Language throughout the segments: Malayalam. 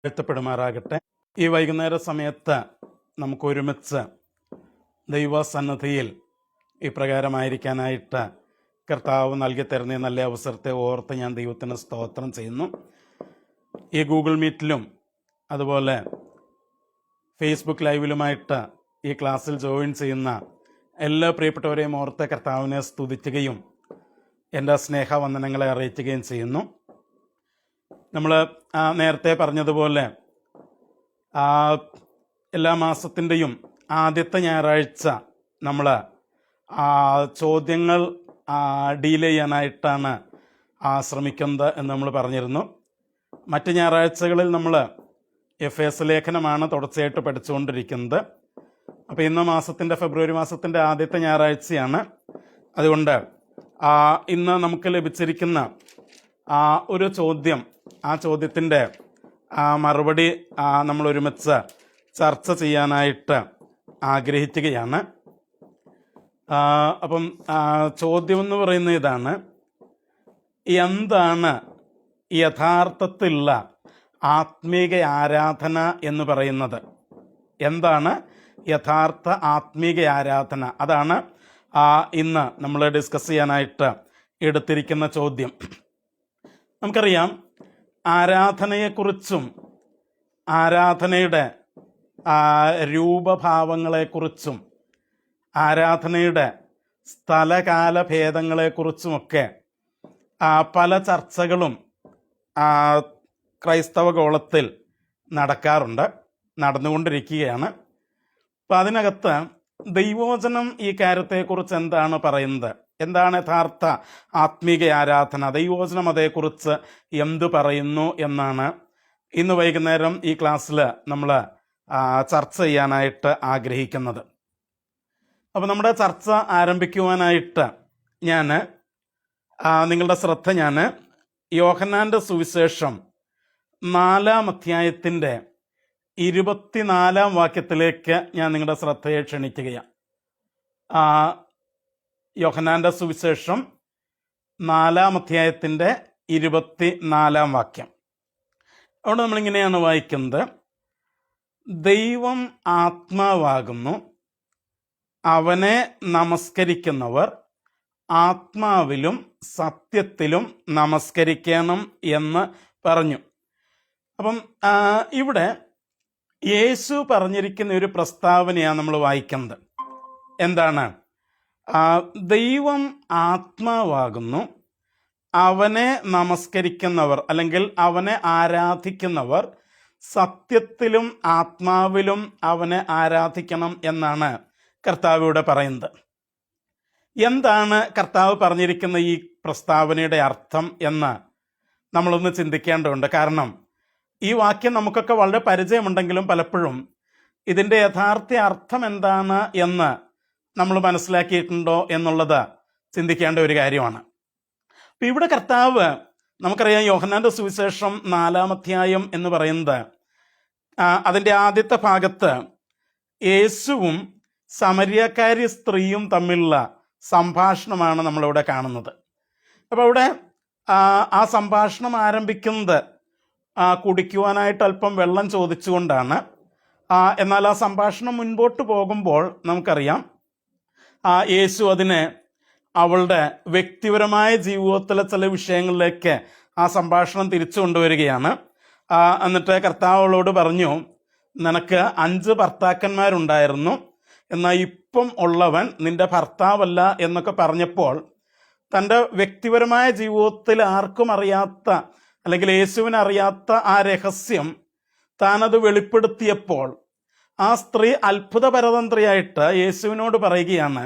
എത്തപ്പെടുമാറാകട്ടെ. ഈ വൈകുന്നേര സമയത്ത് നമുക്ക് ഒരുമിച്ച് ദൈവസന്നിധിയിൽ ഇപ്രകാരമായിരിക്കാനായിട്ട് കർത്താവ് നൽകി തരുന്ന നല്ല അവസരത്തെ ഓർത്ത് ഞാൻ ദൈവത്തിന് സ്തോത്രം ചെയ്യുന്നു. ഈ ഗൂഗിൾ മീറ്റിലും അതുപോലെ ഫേസ്ബുക്ക് ലൈവിലുമായിട്ട് ഈ ക്ലാസ്സിൽ ജോയിൻ ചെയ്യുന്ന എല്ലാ പ്രിയപ്പെട്ടവരെയും ഓർത്ത് കർത്താവിനെ സ്തുതിക്കുകയും എൻ്റെ സ്നേഹവന്ദനങ്ങളെ അറിയിക്കുകയും ചെയ്യുന്നു. നമ്മൾ നേരത്തെ പറഞ്ഞതുപോലെ എല്ലാ മാസത്തിൻ്റെയും ആദ്യത്തെ ഞായറാഴ്ച നമ്മൾ ചോദ്യങ്ങൾ ഡീൽ ചെയ്യാനായിട്ടാണ് ശ്രമിക്കുന്നത് എന്ന് നമ്മൾ പറഞ്ഞിരുന്നു. മറ്റ് ഞായറാഴ്ചകളിൽ നമ്മൾ എഫേസ് ലേഖനമാണ് തുടർച്ചയായിട്ട് പഠിച്ചുകൊണ്ടിരിക്കുന്നത്. അപ്പോൾ ഇന്ന് ഫെബ്രുവരി മാസത്തിൻ്റെ ആദ്യത്തെ ഞായറാഴ്ചയാണ്. അതുകൊണ്ട് ഇന്ന് നമുക്ക് ലഭിച്ചിരിക്കുന്ന ഒരു ചോദ്യം, ആ ചോദ്യത്തിൻ്റെ മറുപടി നമ്മൾ ഒരുമിച്ച് ചർച്ച ചെയ്യാനായിട്ട് ആഗ്രഹിക്കുകയാണ്. അപ്പം ചോദ്യം എന്ന് പറയുന്നത് ഇതാണ്: എന്താണ് യഥാർത്ഥത്തിലുള്ള ആത്മീക ആരാധന എന്ന് പറയുന്നത്? എന്താണ് യഥാർത്ഥ ആത്മീക ആരാധന? അതാണ് ഇന്ന് നമ്മൾ ഡിസ്കസ് ചെയ്യാനായിട്ട് എടുത്തിരിക്കുന്ന ചോദ്യം. നമുക്കറിയാം, ആരാധനയെക്കുറിച്ചും ആരാധനയുടെ രൂപഭാവങ്ങളെക്കുറിച്ചും ആരാധനയുടെ സ്ഥലകാല ഭേദങ്ങളെക്കുറിച്ചുമൊക്കെ പല ചർച്ചകളും ക്രൈസ്തവ ഗോളത്തിൽ നടന്നുകൊണ്ടിരിക്കുകയാണ്. അപ്പം അതിനകത്ത് ദൈവവചനം ഈ കാര്യത്തെക്കുറിച്ച് എന്താണ് പറയുന്നത്? എന്താണ് യഥാർത്ഥ ആത്മീക ആരാധന? ദൈവവചനം അതേക്കുറിച്ച് എന്തു പറയുന്നു എന്നാണ് ഇന്ന് വൈകുന്നേരം ഈ ക്ലാസ്സിൽ നമ്മൾ ചർച്ച ചെയ്യാനായിട്ട് ആഗ്രഹിക്കുന്നത്. അപ്പോൾ നമ്മുടെ ചർച്ച ആരംഭിക്കുവാനായിട്ട് നിങ്ങളുടെ ശ്രദ്ധ യോഹന്നാൻ്റെ സുവിശേഷം 4-ാം അധ്യായത്തിൻ്റെ 24-ാം വാക്യത്തിലേക്ക് ഞാൻ നിങ്ങളുടെ ശ്രദ്ധയെ ക്ഷണിക്കുകയാണ്. യോഹന്നാൻ്റെ സുവിശേഷം 4-ാം അധ്യായത്തിൻ്റെ 24-ാം വാക്യം. അവിടെ നമ്മളിങ്ങനെയാണ് വായിക്കുന്നത്: ദൈവം ആത്മാവാകുന്നു, അവനെ നമസ്കരിക്കുന്നവർ ആത്മാവിലും സത്യത്തിലും നമസ്കരിക്കണം എന്ന് പറഞ്ഞു. അപ്പം ഇവിടെ യേശു പറഞ്ഞിരിക്കുന്ന ഒരു പ്രസ്താവനയാണ് നമ്മൾ വായിക്കുന്നത്. എന്താണ്? ദൈവം ആത്മാവാകുന്നു, അവനെ നമസ്കരിക്കുന്നവർ അല്ലെങ്കിൽ അവനെ ആരാധിക്കുന്നവർ സത്യത്തിലും ആത്മാവിലും അവനെ ആരാധിക്കണം എന്നാണ് കർത്താവ് ഇവിടെ പറയുന്നത്. എന്താണ് കർത്താവ് പറഞ്ഞിരിക്കുന്ന ഈ പ്രസ്താവനയുടെ അർത്ഥം എന്ന് നമ്മളൊന്ന് ചിന്തിക്കേണ്ടതുണ്ട്. കാരണം ഈ വാക്യം നമുക്കൊക്കെ വളരെ പരിചയമുണ്ടെങ്കിലും പലപ്പോഴും ഇതിൻ്റെ യഥാർത്ഥ അർത്ഥം എന്താണ് എന്ന് നമ്മൾ മനസ്സിലാക്കിയിട്ടുണ്ടോ എന്നുള്ളത് ചിന്തിക്കേണ്ട ഒരു കാര്യമാണ്. അപ്പം ഇവിടെ കർത്താവ്, നമുക്കറിയാം, യോഹന്നാൻ്റെ സുവിശേഷം 4-ാം അധ്യായം എന്ന് പറയുന്നത് അതിൻ്റെ ആദ്യത്തെ ഭാഗത്ത് യേശുവും സമരിയക്കാരി സ്ത്രീയും തമ്മിലുള്ള സംഭാഷണമാണ് നമ്മളിവിടെ കാണുന്നത്. അപ്പോൾ അവിടെ ആ സംഭാഷണം ആരംഭിക്കുന്നത് കുടിക്കുവാനായിട്ട് അല്പം വെള്ളം ചോദിച്ചുകൊണ്ടാണ്. എന്നാൽ ആ സംഭാഷണം മുൻപോട്ട് പോകുമ്പോൾ നമുക്കറിയാം യേശു അതിനെ അവളുടെ വ്യക്തിപരമായ ജീവിതത്തിലെ ചില വിഷയങ്ങളിലേക്ക് ആ സംഭാഷണം തിരിച്ചു കൊണ്ടുവരികയാണ്. എന്നിട്ട് കർത്താവളോട് പറഞ്ഞു, നിനക്ക് 5 ഭർത്താക്കന്മാരുണ്ടായിരുന്നു, എന്നാൽ ഇപ്പം ഉള്ളവൻ നിന്റെ ഭർത്താവല്ല എന്നൊക്കെ പറഞ്ഞപ്പോൾ തൻ്റെ വ്യക്തിപരമായ ജീവിതത്തിൽ ആർക്കും അറിയാത്ത അല്ലെങ്കിൽ യേശുവിന് അറിയാത്ത ആ രഹസ്യം താനത് വെളിപ്പെടുത്തിയപ്പോൾ ആ സ്ത്രീ അത്ഭുതപരതന്ത്രയായിട്ട് യേശുവിനോട് പറയുകയാണ്,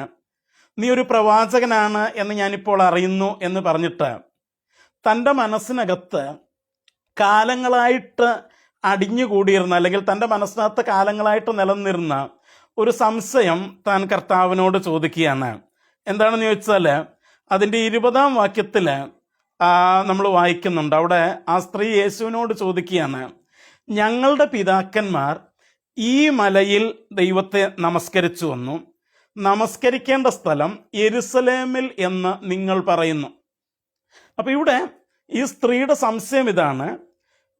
നീ ഒരു പ്രവാചകനാണ് എന്ന് ഞാനിപ്പോൾ അറിയുന്നു എന്ന് പറഞ്ഞിട്ട് തൻ്റെ മനസ്സിനകത്ത് കാലങ്ങളായിട്ട് അടിഞ്ഞുകൂടിയിരുന്ന അല്ലെങ്കിൽ തൻ്റെ മനസ്സിനകത്ത് കാലങ്ങളായിട്ട് നിലനിന്നിരുന്ന ഒരു സംശയം താൻ കർത്താവിനോട് ചോദിക്കുകയാണ്. എന്താണെന്ന് ചോദിച്ചാൽ അതിൻ്റെ 20-ാം വാക്യത്തിൽ നമ്മൾ വായിക്കുന്നുണ്ട്. അവിടെ ആ സ്ത്രീ യേശുവിനോട് ചോദിക്കുകയാണ്, ഞങ്ങളുടെ പിതാക്കന്മാർ ഈ മലയിൽ ദൈവത്തെ നമസ്കരിച്ചു വന്നു, നമസ്കരിക്കേണ്ട സ്ഥലം യെരുസലേമിൽ എന്ന് നിങ്ങൾ പറയുന്നു. അപ്പോൾ ഇവിടെ ഈ സ്ത്രീയുടെ സംശയം ഇതാണ്: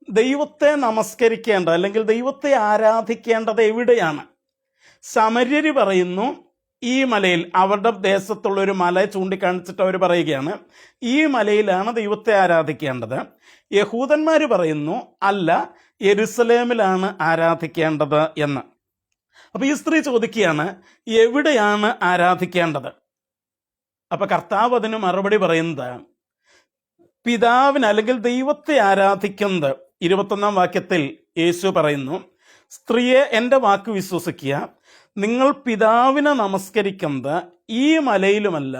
ദൈവത്തെ നമസ്കരിക്കേണ്ടത് അല്ലെങ്കിൽ ദൈവത്തെ ആരാധിക്കേണ്ടത് എവിടെയാണ്? സമര്യർ പറയുന്നു ഈ മലയിൽ, അവരുടെ ദേശത്തുള്ള ഒരു മല ചൂണ്ടിക്കാണിച്ചിട്ട് അവർ പറയുകയാണ് ഈ മലയിലാണ് ദൈവത്തെ ആരാധിക്കേണ്ടത്. യഹൂദന്മാർ പറയുന്നു അല്ല, യെരുസലേമിലാണ് ആരാധിക്കേണ്ടത് എന്ന്. അപ്പൊ ഈ സ്ത്രീ ചോദിക്കുകയാണ് എവിടെയാണ് ആരാധിക്കേണ്ടത്? അപ്പൊ കർത്താവ് അതിന് മറുപടി പറയുന്നത് പിതാവിന് അല്ലെങ്കിൽ ദൈവത്തെ ആരാധിക്കുന്നത് 21 വാക്യത്തിൽ യേശു പറയുന്നു, സ്ത്രീയെ എൻ്റെ വാക്ക് വിശ്വസിക്കുക, നിങ്ങൾ പിതാവിനെ നമസ്കരിക്കുന്നത് ഈ മലയിലുമല്ല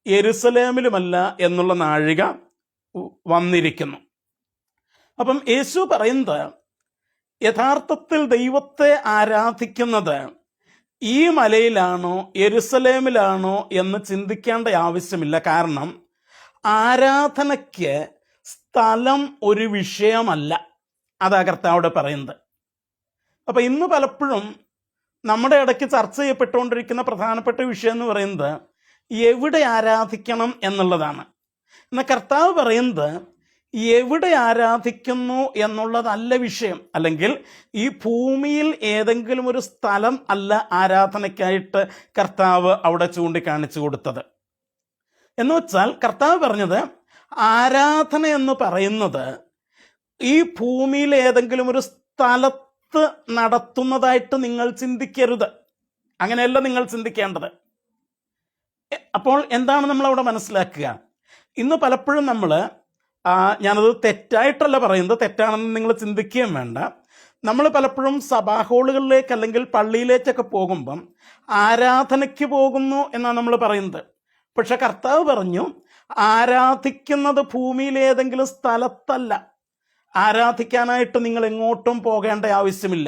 യെരുസലേമിലുമല്ല എന്നുള്ള നാഴിക വന്നിരിക്കുന്നു. അപ്പം യേശു പറയുന്നത് യഥാർത്ഥത്തിൽ ദൈവത്തെ ആരാധിക്കുന്നത് ഈ മലയിലാണോ യെരുസലേമിലാണോ എന്ന് ചിന്തിക്കേണ്ട ആവശ്യമില്ല. കാരണം ആരാധനയ്ക്ക് സ്ഥലം ഒരു വിഷയമല്ല. അതാ കർത്താവിടെ പറയുന്നത്. അപ്പം ഇന്ന് പലപ്പോഴും നമ്മുടെ ഇടയ്ക്ക് ചർച്ച ചെയ്യപ്പെട്ടുകൊണ്ടിരിക്കുന്ന പ്രധാനപ്പെട്ട വിഷയം എന്ന് പറയുന്നത് എവിടെ ആരാധിക്കണം എന്നുള്ളതാണ്. എന്നാൽ കർത്താവ് പറയുന്നത് എവിടെ ആരാധിക്കുന്നു എന്നുള്ളതല്ല വിഷയം, അല്ലെങ്കിൽ ഈ ഭൂമിയിൽ ഏതെങ്കിലും ഒരു സ്ഥലം അല്ല ആരാധനയ്ക്കായിട്ട് കർത്താവ് അവിടെ ചൂണ്ടിക്കാണിച്ചു കൊടുത്തത്. എന്ന് വെച്ചാൽ കർത്താവ് പറഞ്ഞത് ആരാധന എന്ന് പറയുന്നത് ഈ ഭൂമിയിൽ ഏതെങ്കിലും ഒരു സ്ഥലത്ത് നടത്തുന്നതായിട്ട് നിങ്ങൾ ചിന്തിക്കരുത്. അങ്ങനെയല്ല നിങ്ങൾ ചിന്തിക്കേണ്ടത്. അപ്പോൾ എന്താണ് നമ്മളവിടെ മനസ്സിലാക്കുക? ഇന്ന് പലപ്പോഴും ഞാനത് തെറ്റായിട്ടല്ല പറയുന്നത്, തെറ്റാണെന്ന് നിങ്ങൾ ചിന്തിക്കുകയും വേണ്ട. നമ്മൾ പലപ്പോഴും സഭാ ഹാളുകളിലേക്ക് അല്ലെങ്കിൽ പള്ളിയിലേക്കൊക്കെ പോകുമ്പം ആരാധനയ്ക്ക് പോകുന്നു എന്നാണ് നമ്മൾ പറയുന്നത്. പക്ഷെ കർത്താവ് പറഞ്ഞു ആരാധിക്കുന്നത് ഭൂമിയിൽ ഏതെങ്കിലും സ്ഥലത്തല്ല. ആരാധിക്കാനായിട്ട് നിങ്ങൾ എങ്ങോട്ടും പോകേണ്ട ആവശ്യമില്ല.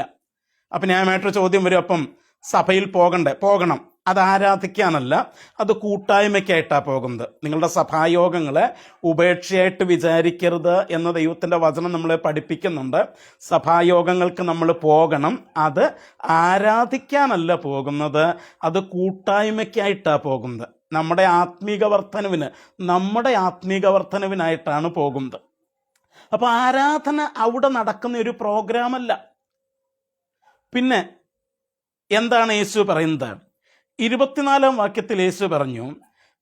അപ്പം ന്യായമായിട്ടൊരു ചോദ്യം വരും, അപ്പം സഭയിൽ പോകണം, അത് ആരാധിക്കാനല്ല, അത് കൂട്ടായ്മയ്ക്കായിട്ടാണ് പോകുന്നത്. നിങ്ങളുടെ സഭായോഗങ്ങളെ ഉപേക്ഷയായിട്ട് വിചാരിക്കരുത് എന്ന ദൈവത്തിൻ്റെ വചനം നമ്മളെ പഠിപ്പിക്കുന്നുണ്ട്. സഭായോഗങ്ങൾക്ക് നമ്മൾ പോകണം, അത് ആരാധിക്കാനല്ല പോകുന്നത്, അത് കൂട്ടായ്മയ്ക്കായിട്ടാണ് പോകുന്നത്. നമ്മുടെ ആത്മീക വർധനവിനായിട്ടാണ് പോകുന്നത്. അപ്പോൾ ആരാധന അവിടെ നടക്കുന്ന ഒരു പ്രോഗ്രാമല്ല. പിന്നെ എന്താണ് യേശു പറയുന്നത്? 24 വാക്യത്തിൽ യേശു പറഞ്ഞു,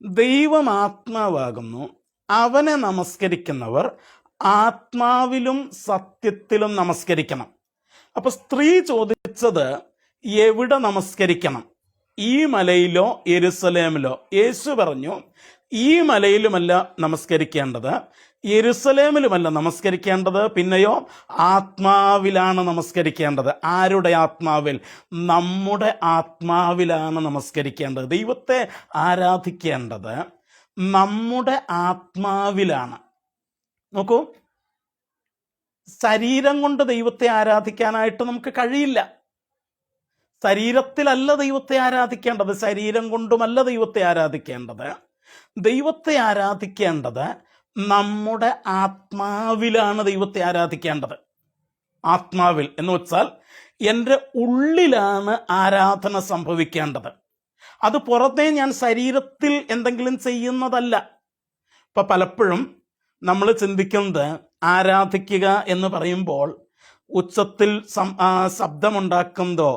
ദൈവം ആത്മാവാകുന്നു, അവനെ നമസ്കരിക്കുന്നവർ ആത്മാവിലും സത്യത്തിലും നമസ്കരിക്കണം. അപ്പൊ സ്ത്രീ ചോദിച്ചത് എവിടെ നമസ്കരിക്കണം? ഈ മലയിലോ യെരുസലേമിലോ? യേശു പറഞ്ഞു ഈ മലയിലുമല്ല നമസ്കരിക്കേണ്ടത്, യെരുസലേമിലുമല്ല നമസ്കരിക്കേണ്ടത്, പിന്നെയോ ആത്മാവിലാണ് നമസ്കരിക്കേണ്ടത്. ആരുടെ ആത്മാവിൽ? നമ്മുടെ ആത്മാവിലാണ് നമസ്കരിക്കേണ്ടത്. ദൈവത്തെ ആരാധിക്കേണ്ടത് നമ്മുടെ ആത്മാവിലാണ്. നോക്കൂ, ശരീരം കൊണ്ട് ദൈവത്തെ ആരാധിക്കാനായിട്ട് നമുക്ക് കഴിയില്ല. ശരീരത്തിലല്ല ദൈവത്തെ ആരാധിക്കേണ്ടത്, ശരീരം കൊണ്ടുമല്ല ദൈവത്തെ ആരാധിക്കേണ്ടത്. ദൈവത്തെ ആരാധിക്കേണ്ടത് നമ്മുടെ ആത്മാവിലാണ് ദൈവത്തെ ആരാധിക്കേണ്ടത്. ആത്മാവിൽ എന്ന് വെച്ചാൽ എൻ്റെ ഉള്ളിലാണ് ആരാധന സംഭവിക്കേണ്ടത്. അത് പുറത്തെ ഞാൻ ശരീരത്തിൽ എന്തെങ്കിലും ചെയ്യുന്നതല്ല. ഇപ്പം പലപ്പോഴും നമ്മൾ ചിന്തിക്കുന്നത് ആരാധിക്കുക എന്ന് പറയുമ്പോൾ ഉച്ചത്തിൽ ശബ്ദമുണ്ടാക്കുന്നതോ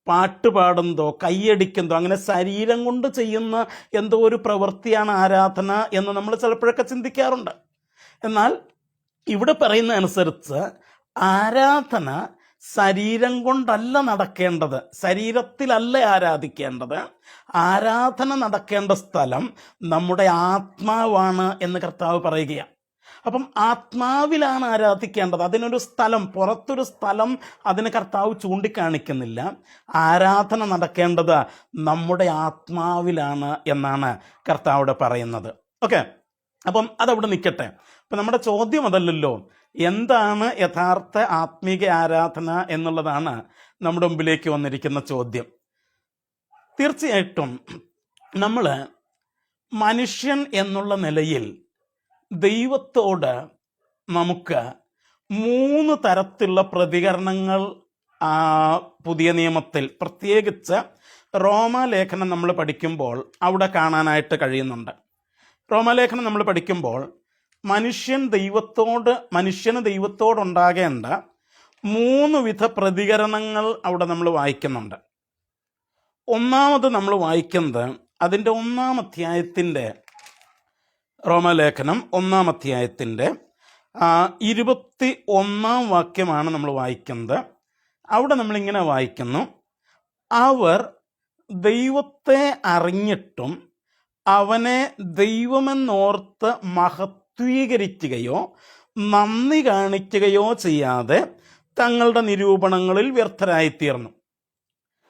പാട്ട് പാടുന്നതോ കൈയടിക്കുന്നതോ അങ്ങനെ ശരീരം കൊണ്ട് ചെയ്യുന്ന എന്തോ ഒരു പ്രവൃത്തിയാണ് ആരാധന എന്ന് നമ്മൾ ചിലപ്പോഴൊക്കെ ചിന്തിക്കാറുണ്ട്. എന്നാൽ ഇവിടെ പറയുന്ന അനുസരിച്ച് ആരാധന ശരീരം കൊണ്ടല്ല നടക്കേണ്ടത്, ശരീരത്തിലല്ല ആരാധിക്കേണ്ടത്. ആരാധന നടക്കേണ്ട സ്ഥലം നമ്മുടെ ആത്മാവാണ് എന്ന് കർത്താവ് പറയുകയാണ്. അപ്പം ആത്മാവിലാണ് ആരാധിക്കേണ്ടത്. അതിനൊരു സ്ഥലം, പുറത്തൊരു സ്ഥലം അതിന് കർത്താവ് ചൂണ്ടിക്കാണിക്കുന്നില്ല. ആരാധന നടക്കേണ്ടത് നമ്മുടെ ആത്മാവിലാണ് എന്നാണ് കർത്താവിടെ പറയുന്നത്. ഓക്കെ, അപ്പം അതവിടെ നിൽക്കട്ടെ. അപ്പം നമ്മുടെ ചോദ്യം അതല്ലല്ലോ, എന്താണ് യഥാർത്ഥ ആത്മീക ആരാധന എന്നുള്ളതാണ് നമ്മുടെ മുമ്പിലേക്ക് വന്നിരിക്കുന്ന ചോദ്യം. തീർച്ചയായിട്ടും നമ്മൾ മനുഷ്യൻ എന്നുള്ള നിലയിൽ ദൈവത്തോട് നമുക്ക് 3 തരത്തിലുള്ള പ്രതികരണങ്ങൾ പുതിയ നിയമത്തിൽ, പ്രത്യേകിച്ച് റോമാലേഖനം നമ്മൾ പഠിക്കുമ്പോൾ അവിടെ കാണാനായിട്ട് കഴിയുന്നുണ്ട്. റോമാലേഖനം നമ്മൾ പഠിക്കുമ്പോൾ മനുഷ്യന് ദൈവത്തോടുണ്ടാകേണ്ട 3 വിധ പ്രതികരണങ്ങൾ അവിടെ നമ്മൾ വായിക്കുന്നുണ്ട്. ഒന്നാമത് നമ്മൾ വായിക്കുന്നത് അതിൻ്റെ 1-ാം അധ്യായത്തിൻ്റെ, റോമാലേഖനം 1-ാം അധ്യായത്തിൻ്റെ 21-ാം വാക്യമാണ് നമ്മൾ വായിക്കുന്നത്. അവിടെ നമ്മളിങ്ങനെ വായിക്കുന്നു: അവർ ദൈവത്തെ അറിഞ്ഞിട്ടും അവനെ ദൈവമെന്നോർത്ത് മഹത്വീകരിക്കുകയോ നന്ദി കാണിക്കുകയോ ചെയ്യാതെ തങ്ങളുടെ നിരൂപണങ്ങളിൽ വ്യർത്ഥരായിത്തീർന്നു.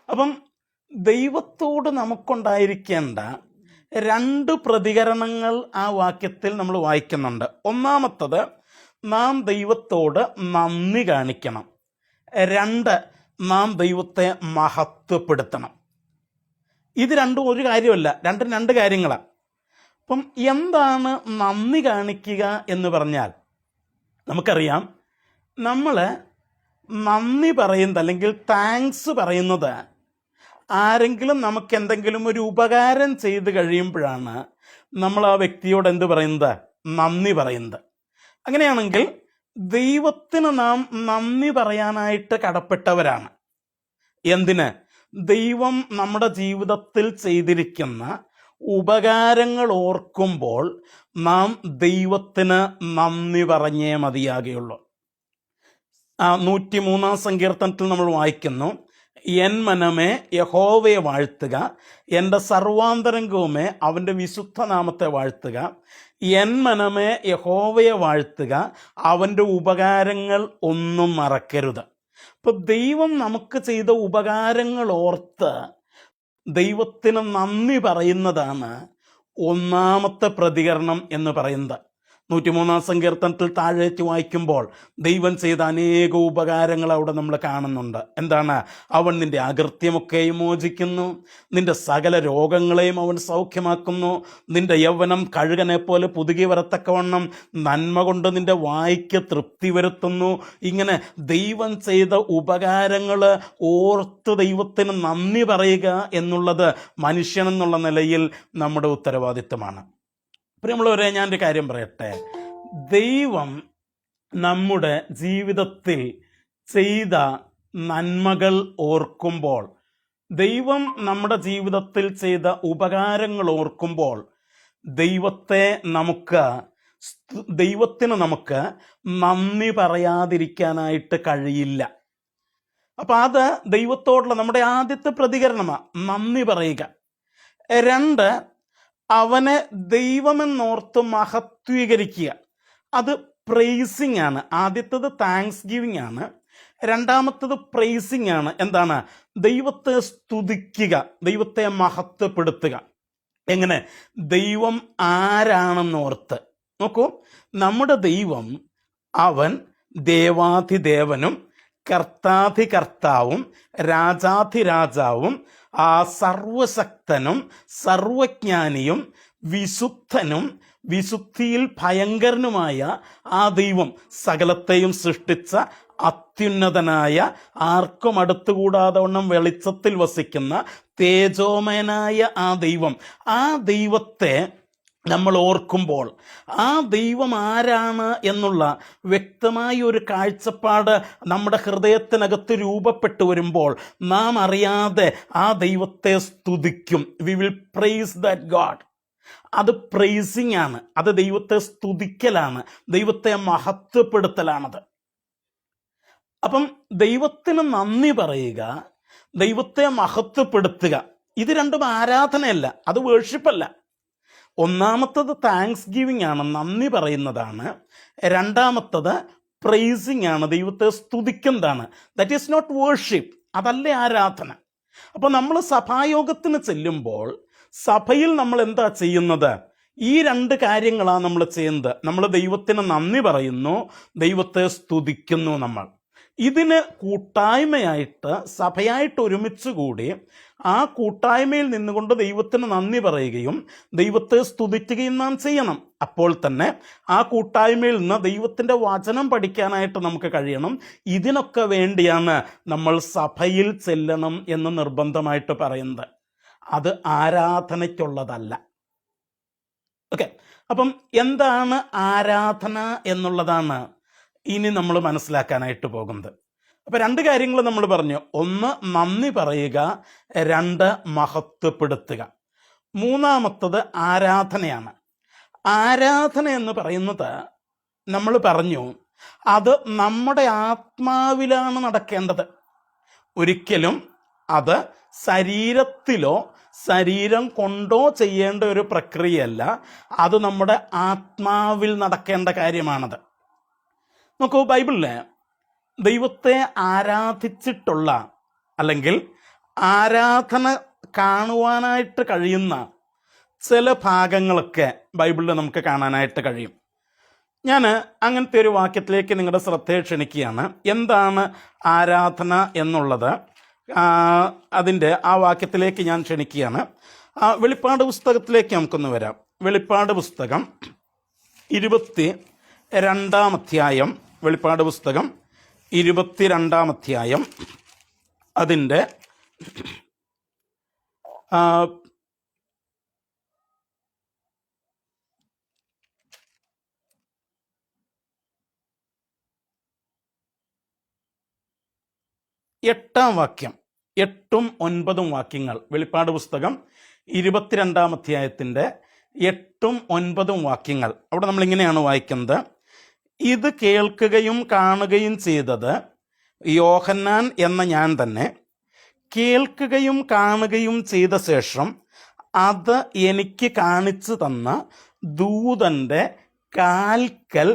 അപ്പം ദൈവത്തോട് നമുക്കുണ്ടായിരിക്കേണ്ട 2 പ്രതികരണങ്ങൾ ആ വാക്യത്തിൽ നമ്മൾ വായിക്കുന്നുണ്ട്. ഒന്നാമത്തത്, നാം ദൈവത്തോട് നന്ദി കാണിക്കണം. 2, നാം ദൈവത്തെ മഹത്വപ്പെടുത്തണം. ഇത് രണ്ടും ഒരു കാര്യമല്ല, രണ്ടും 2 കാര്യങ്ങളാണ്. അപ്പം എന്താണ് നന്ദി കാണിക്കുക എന്ന് പറഞ്ഞാൽ, നമുക്കറിയാം, നമ്മൾ നന്ദി പറയുന്നത് അല്ലെങ്കിൽ താങ്ക്സ് പറയുന്നത് ആരെങ്കിലും നമുക്ക് എന്തെങ്കിലും ഒരു ഉപകാരം ചെയ്ത് കഴിയുമ്പോഴാണ് നമ്മൾ ആ വ്യക്തിയോട് എന്ത് പറയുന്നത്? നന്ദി പറയുന്നത്. അങ്ങനെയാണെങ്കിൽ ദൈവത്തിന് നാം നന്ദി പറയാനായിട്ട് കടപ്പെട്ടവരാണ്. എന്തിന്? ദൈവം നമ്മുടെ ജീവിതത്തിൽ ചെയ്തിരിക്കുന്ന ഉപകാരങ്ങൾ ഓർക്കുമ്പോൾ നാം ദൈവത്തിന് നന്ദി പറഞ്ഞേ മതിയാകുകയുള്ളൂ. 103-ാം സങ്കീർത്തനത്തിൽ നമ്മൾ വായിക്കുന്നു: എൻ മനമേ യഹോവയെ വാഴ്ത്തുക, എൻ്റെ സർവാന്തരംഗവുമേ അവൻ്റെ വിശുദ്ധ നാമത്തെ വാഴ്ത്തുക. എൻ മനമേ യഹോവയെ വാഴ്ത്തുക, അവൻ്റെ ഉപകാരങ്ങൾ ഒന്നും മറക്കരുത്. അപ്പോൾ ദൈവം നമുക്ക് ചെയ്ത ഉപകാരങ്ങൾ ഓർത്ത് ദൈവത്തിന് നന്ദി പറയുന്നതാണ് 1-ാമത്തെ പ്രതികരണം എന്ന് പറയുന്നത്. 103-ാം സങ്കീർത്തനത്തിൽ താഴേക്ക് വായിക്കുമ്പോൾ ദൈവം ചെയ്ത അനേക ഉപകാരങ്ങൾ അവിടെ നമ്മൾ കാണുന്നുണ്ട്. എന്താണ്? അവൻ നിന്റെ അകൃത്യമൊക്കെയും മോചിക്കുന്നു, നിന്റെ സകല രോഗങ്ങളെയും അവൻ സൗഖ്യമാക്കുന്നു, നിന്റെ യൗവനം കഴുകനെ പോലെ പുതുകി വരത്തക്കവണ്ണം നന്മ കൊണ്ട് നിന്റെ വായ്ക്ക് തൃപ്തി വരുത്തുന്നു. ഇങ്ങനെ ദൈവം ചെയ്ത ഉപകാരങ്ങൾ ഓർത്ത് ദൈവത്തിന് നന്ദി പറയുക എന്നുള്ളത് മനുഷ്യനെന്നുള്ള നിലയിൽ നമ്മുടെ ഉത്തരവാദിത്തമാണ്. പ്രിയമുള്ളവരെ, ഞാനൊരു കാര്യം പറയട്ടെ. ദൈവം നമ്മുടെ ജീവിതത്തിൽ ചെയ്ത നന്മകൾ ഓർക്കുമ്പോൾ, ദൈവം നമ്മുടെ ജീവിതത്തിൽ ചെയ്ത ഉപകാരങ്ങൾ ഓർക്കുമ്പോൾ ദൈവത്തിന് നമുക്ക് നന്ദി പറയാതിരിക്കാനായിട്ട് കഴിയില്ല. അപ്പം അത് ദൈവത്തോടുള്ള നമ്മുടെ ആദ്യത്തെ പ്രതികരണമാണ്, നന്ദി പറയുക. 2, അവനെ ദൈവമെന്നോർത്ത് മഹത്വീകരിക്കുക. അത് പ്രൈസിങ് ആണ്. ആദ്യത്തത് താങ്ക്സ് ഗിവിങ് ആണ്, 2-ാമത്തത് പ്രൈസിങ് ആണ്. എന്താണ്? ദൈവത്തെ സ്തുതിക്കുക, ദൈവത്തെ മഹത്വപ്പെടുത്തുക. എങ്ങനെ? ദൈവം ആരാണെന്നോർത്ത്. നോക്കൂ, നമ്മുടെ ദൈവം അവൻ ദേവാധിദേവനും കർത്താധികർത്താവും രാജാധിരാജാവും സർവശക്തനും സർവജ്ഞാനിയും വിശുദ്ധനും വിശുദ്ധിയിൽ ഭയങ്കരനുമായ ആ ദൈവം, സകലത്തെയും സൃഷ്ടിച്ച അത്യുന്നതനായ, ആർക്കും അടുത്തുകൂടാതെ വണ്ണം വെളിച്ചത്തിൽ വസിക്കുന്ന തേജോമയനായ ആ ദൈവം, ആ ദൈവത്തെ നമ്മൾ ഓർക്കുമ്പോൾ ആ ദൈവം ആരാണ് എന്നുള്ള വ്യക്തമായ ഒരു കാഴ്ചപ്പാട് നമ്മുടെ ഹൃദയത്തിനകത്ത് രൂപപ്പെട്ടു വരുമ്പോൾ നാം അറിയാതെ ആ ദൈവത്തെ സ്തുതിക്കും. We will price that God. അത് പ്രൈസിങ് ആണ്, അത് ദൈവത്തെ സ്തുതിക്കലാണ്, ദൈവത്തെ മഹത്വപ്പെടുത്തലാണത്. അപ്പം ദൈവത്തിന് നന്ദി പറയുക, ദൈവത്തെ മഹത്വപ്പെടുത്തുക, ഇത് രണ്ടും ആരാധനയല്ല, അത് വേർഷിപ്പല്ല. ഒന്നാമത്തത് താങ്ക്സ് ഗിവിങ് ആണ്, നന്ദി പറയുന്നതാണ്. 2-ാമത്തത് പ്രൈസിങ് ആണ്, ദൈവത്തെ സ്തുതിക്കുന്നതാണ്. ദാറ്റ് ഈസ് നോട്ട് വേർഷിപ്പ്, അതല്ലേ ആരാധന. അപ്പോൾ നമ്മൾ സഭായോഗത്തിന് ചെല്ലുമ്പോൾ സഭയിൽ നമ്മൾ എന്താ ചെയ്യുന്നത്? ഈ 2 കാര്യങ്ങളാണ് നമ്മൾ ചെയ്യുന്നത്. നമ്മൾ ദൈവത്തിന് നന്ദി പറയുന്നു, ദൈവത്തെ സ്തുതിക്കുന്നു. നമ്മൾ ഇതിന് കൂട്ടായ്മയായിട്ട് സഭയായിട്ട് ഒരുമിച്ച് കൂടി ആ കൂട്ടായ്മയിൽ നിന്നുകൊണ്ട് ദൈവത്തിന് നന്ദി പറയുകയും ദൈവത്തെ സ്തുതിക്കുകയും നാം ചെയ്യണം. അപ്പോൾ തന്നെ ആ കൂട്ടായ്മയിൽ നിന്ന് ദൈവത്തിൻ്റെ വചനം പഠിക്കാനായിട്ട് നമുക്ക് കഴിയണം. ഇതിനൊക്കെ വേണ്ടിയാണ് നമ്മൾ സഭയിൽ ചെല്ലണം എന്ന് നിർബന്ധമായിട്ട് പറയുന്നത്. അത് ആരാധനയ്ക്കുള്ളതല്ല. ഓക്കെ, അപ്പം എന്താണ് ആരാധന എന്നുള്ളതാണ് ഇനി നമ്മൾ മനസ്സിലാക്കാനായിട്ട് പോകുന്നത്. അപ്പം 2 കാര്യങ്ങൾ നമ്മൾ പറഞ്ഞു. 1 നന്ദി പറയുക, 2 മഹത്വപ്പെടുത്തുക. മൂന്നാമത്തത് ആരാധനയാണ്. ആരാധന എന്ന് പറയുന്നത് നമ്മൾ പറഞ്ഞു അത് നമ്മുടെ ആത്മാവിലാണ് നടക്കേണ്ടത്. ഒരിക്കലും അത് ശരീരത്തിലോ ശരീരം കൊണ്ടോ ചെയ്യേണ്ട ഒരു പ്രക്രിയയല്ല, അത് നമ്മുടെ ആത്മാവിൽ നടക്കേണ്ട കാര്യമാണത്. നോക്കൂ, ബൈബിളില് ദൈവത്തെ ആരാധിച്ചിട്ടുള്ള അല്ലെങ്കിൽ ആരാധന കാണുവാനായിട്ട് കഴിയുന്ന ചില ഭാഗങ്ങളൊക്കെ ബൈബിളിൽ നമുക്ക് കാണാനായിട്ട് കഴിയും. ഞാൻ അങ്ങനത്തെ ഒരു വാക്യത്തിലേക്ക് നിങ്ങളുടെ ശ്രദ്ധയെ ക്ഷണിക്കുകയാണ്. എന്താണ് ആരാധന എന്നുള്ളത് അതിൻ്റെ ആ വാക്യത്തിലേക്ക് ഞാൻ ക്ഷണിക്കുകയാണ്. വെളിപ്പാട് പുസ്തകത്തിലേക്ക് നമുക്കൊന്ന് വരാം. വെളിപ്പാട് പുസ്തകം 22-ാം അധ്യായം. വെളിപ്പാട് പുസ്തകം 22-ാം അധ്യായം അതിൻ്റെ 8-ാം വാക്യം, 8ഉം 9ഉം വാക്യങ്ങൾ. വെളിപ്പാട് പുസ്തകം 22-ാം അധ്യായത്തിൻ്റെ 8ഉം 9ഉം വാക്യങ്ങൾ. അവിടെ നമ്മളിങ്ങനെയാണ് വായിക്കുന്നത്: ഇത് കേൾക്കുകയും കാണുകയും ചെയ്തത് യോഹന്നാൻ എന്ന ഞാൻ തന്നെ. കേൾക്കുകയും കാണുകയും ചെയ്ത ശേഷം അത് എനിക്ക് കാണിച്ചു തന്ന ദൂതൻ്റെ കാൽക്കൽ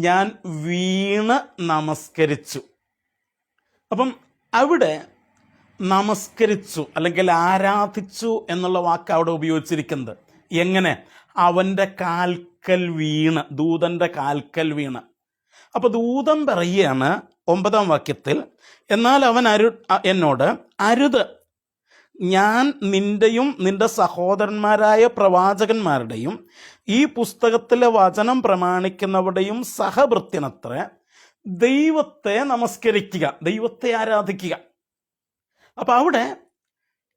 ഞാൻ വീണ് നമസ്കരിച്ചു. അപ്പം അവിടെ നമസ്കരിച്ചു അല്ലെങ്കിൽ ആരാധിച്ചു എന്നുള്ള വാക്ക് അവിടെ ഉപയോഗിച്ചിരിക്കുന്നത്. എങ്ങനെ? അവൻ്റെ കാൽക്കൽ വീണ്, ദൂതൻ്റെ കാൽക്കൽ വീണ്. അപ്പോൾ ദൂതൻ പറയുകയാണ് 9-ാം വാക്യത്തിൽ, എന്നാൽ അവൻ എന്നോട് അരുത്, ഞാൻ നിൻ്റെയും നിൻ്റെ സഹോദരന്മാരായ പ്രവാചകന്മാരുടെയും ഈ പുസ്തകത്തിലെ വചനം പ്രമാണിക്കുന്നവരുടെയും സഹഭൃത്യനത്രേ, ദൈവത്തെ നമസ്കരിക്കുക, ദൈവത്തെ ആരാധിക്കുക. അപ്പം അവിടെ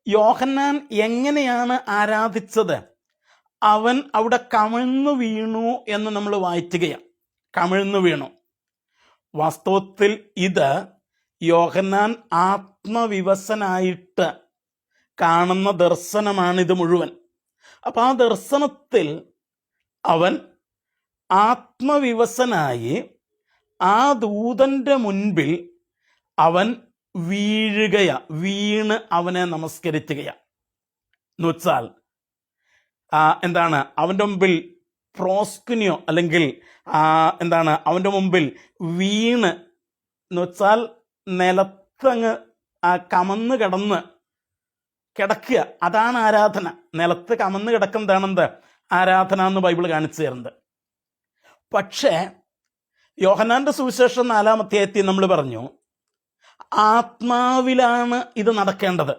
യോഹന്നാൻ എങ്ങനെയാണ് ആരാധിച്ചത്? അവൻ അവിടെ കമിഴ്ന്നു വീണു എന്ന് നമ്മൾ വായിക്കുകയാണ്. കമിഴ്ന്നു വീണു. വാസ്തവത്തിൽ ഇത് യോഹന്നാൻ ആത്മവിവശനായിട്ട് കാണുന്ന ദർശനമാണിത് മുഴുവൻ. അപ്പം ആ ദർശനത്തിൽ അവൻ ആത്മവിവശനായി ആ ദൂതൻ്റെ മുൻപിൽ അവൻ വീണ് അവനെ നമസ്കരിക്കുകയാണ്. എന്നുവെച്ചാൽ എന്താണ്, അവൻ്റെ മുമ്പിൽ പ്രോസ്കുനിയോ അല്ലെങ്കിൽ അവൻ്റെ മുമ്പിൽ വീണ് എന്ന് വെച്ചാൽ നിലത്തങ്ങ് കമന്ന് കിടക്കുക. അതാണ് ആരാധന. നിലത്ത് കമന്ന് കിടക്കുന്നതാണെന്ത് ആരാധന എന്ന് ബൈബിൾ കാണിച്ചു തരുന്നത്. പക്ഷേ യോഹന്നാന്റെ സുവിശേഷം 4-ാം അധ്യായത്തിൽ നമ്മൾ പറഞ്ഞു ആത്മാവിലാണ് ഇത് നടക്കേണ്ടത്.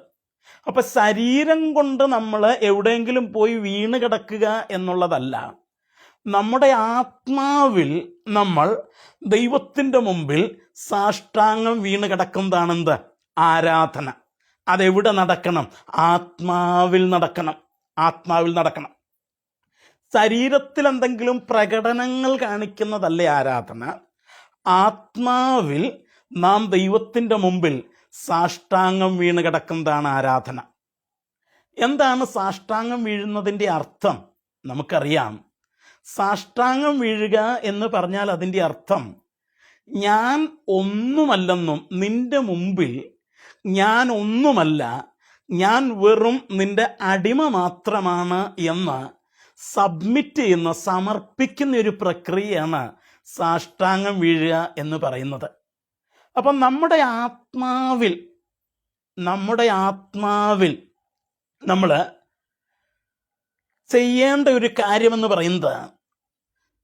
അപ്പൊ ശരീരം കൊണ്ട് നമ്മൾ എവിടെയെങ്കിലും പോയി വീണ് കിടക്കുക എന്നുള്ളതല്ല. നമ്മുടെ ആത്മാവിൽ നമ്മൾ ദൈവത്തിൻ്റെ മുമ്പിൽ സാഷ്ടാംഗം വീണ് കിടക്കുന്നതാണെന്ത് ആരാധന. അതെവിടെ നടക്കണം? ആത്മാവിൽ നടക്കണം. ആത്മാവിൽ നടക്കണം. ശരീരത്തിൽ എന്തെങ്കിലും പ്രകടനങ്ങൾ കാണിക്കുന്നതല്ലേ ആരാധന. ആത്മാവിൽ നാം ദൈവത്തിൻ്റെ മുമ്പിൽ സാഷ്ടാംഗം വീണ് കിടക്കുന്നതാണ് ആരാധന. എന്താണ് സാഷ്ടാംഗം വീഴുന്നതിൻ്റെ അർത്ഥം? നമുക്കറിയാം. സാഷ്ടാംഗം വീഴുക എന്ന് പറഞ്ഞാൽ അതിൻ്റെ അർത്ഥം ഞാൻ ഒന്നുമല്ലെന്നും നിന്റെ മുമ്പിൽ ഞാൻ ഒന്നുമല്ല, ഞാൻ വെറും നിന്റെ അടിമ മാത്രമാണ് എന്ന് സബ്മിറ്റ് ചെയ്യുന്ന, സമർപ്പിക്കുന്ന ഒരു പ്രക്രിയയാണ് സാഷ്ടാംഗം വീഴുക എന്ന് പറയുന്നത്. അപ്പം നമ്മുടെ ആത്മാവിൽ നമ്മൾ ചെയ്യേണ്ട ഒരു കാര്യമെന്ന് പറയുന്നത്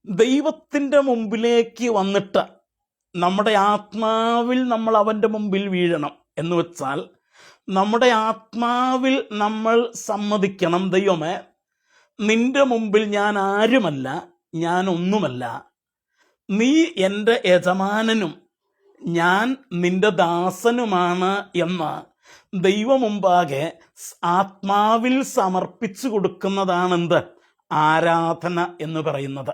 ദൈവത്തിൻ്റെ മുമ്പിലേക്ക് വന്നിട്ട് നമ്മുടെ ആത്മാവിൽ നമ്മൾ അവൻ്റെ മുമ്പിൽ വീഴണം. എന്ന് വെച്ചാൽ നമ്മുടെ ആത്മാവിൽ നമ്മൾ സമ്മതിക്കണം, ദൈവമേ, നിന്റെ മുമ്പിൽ ഞാൻ ആരുമല്ല, ഞാൻ ഒന്നുമല്ല, നീ എൻ്റെ യജമാനനും ഞാൻ നിന്റെ ദാസനുമാണ് എന്ന് ദൈവമുമ്പാകെ ആത്മാവിൽ സമർപ്പിച്ചു കൊടുക്കുന്നതാണെന്ത് ആരാധന എന്ന് പറയുന്നത്.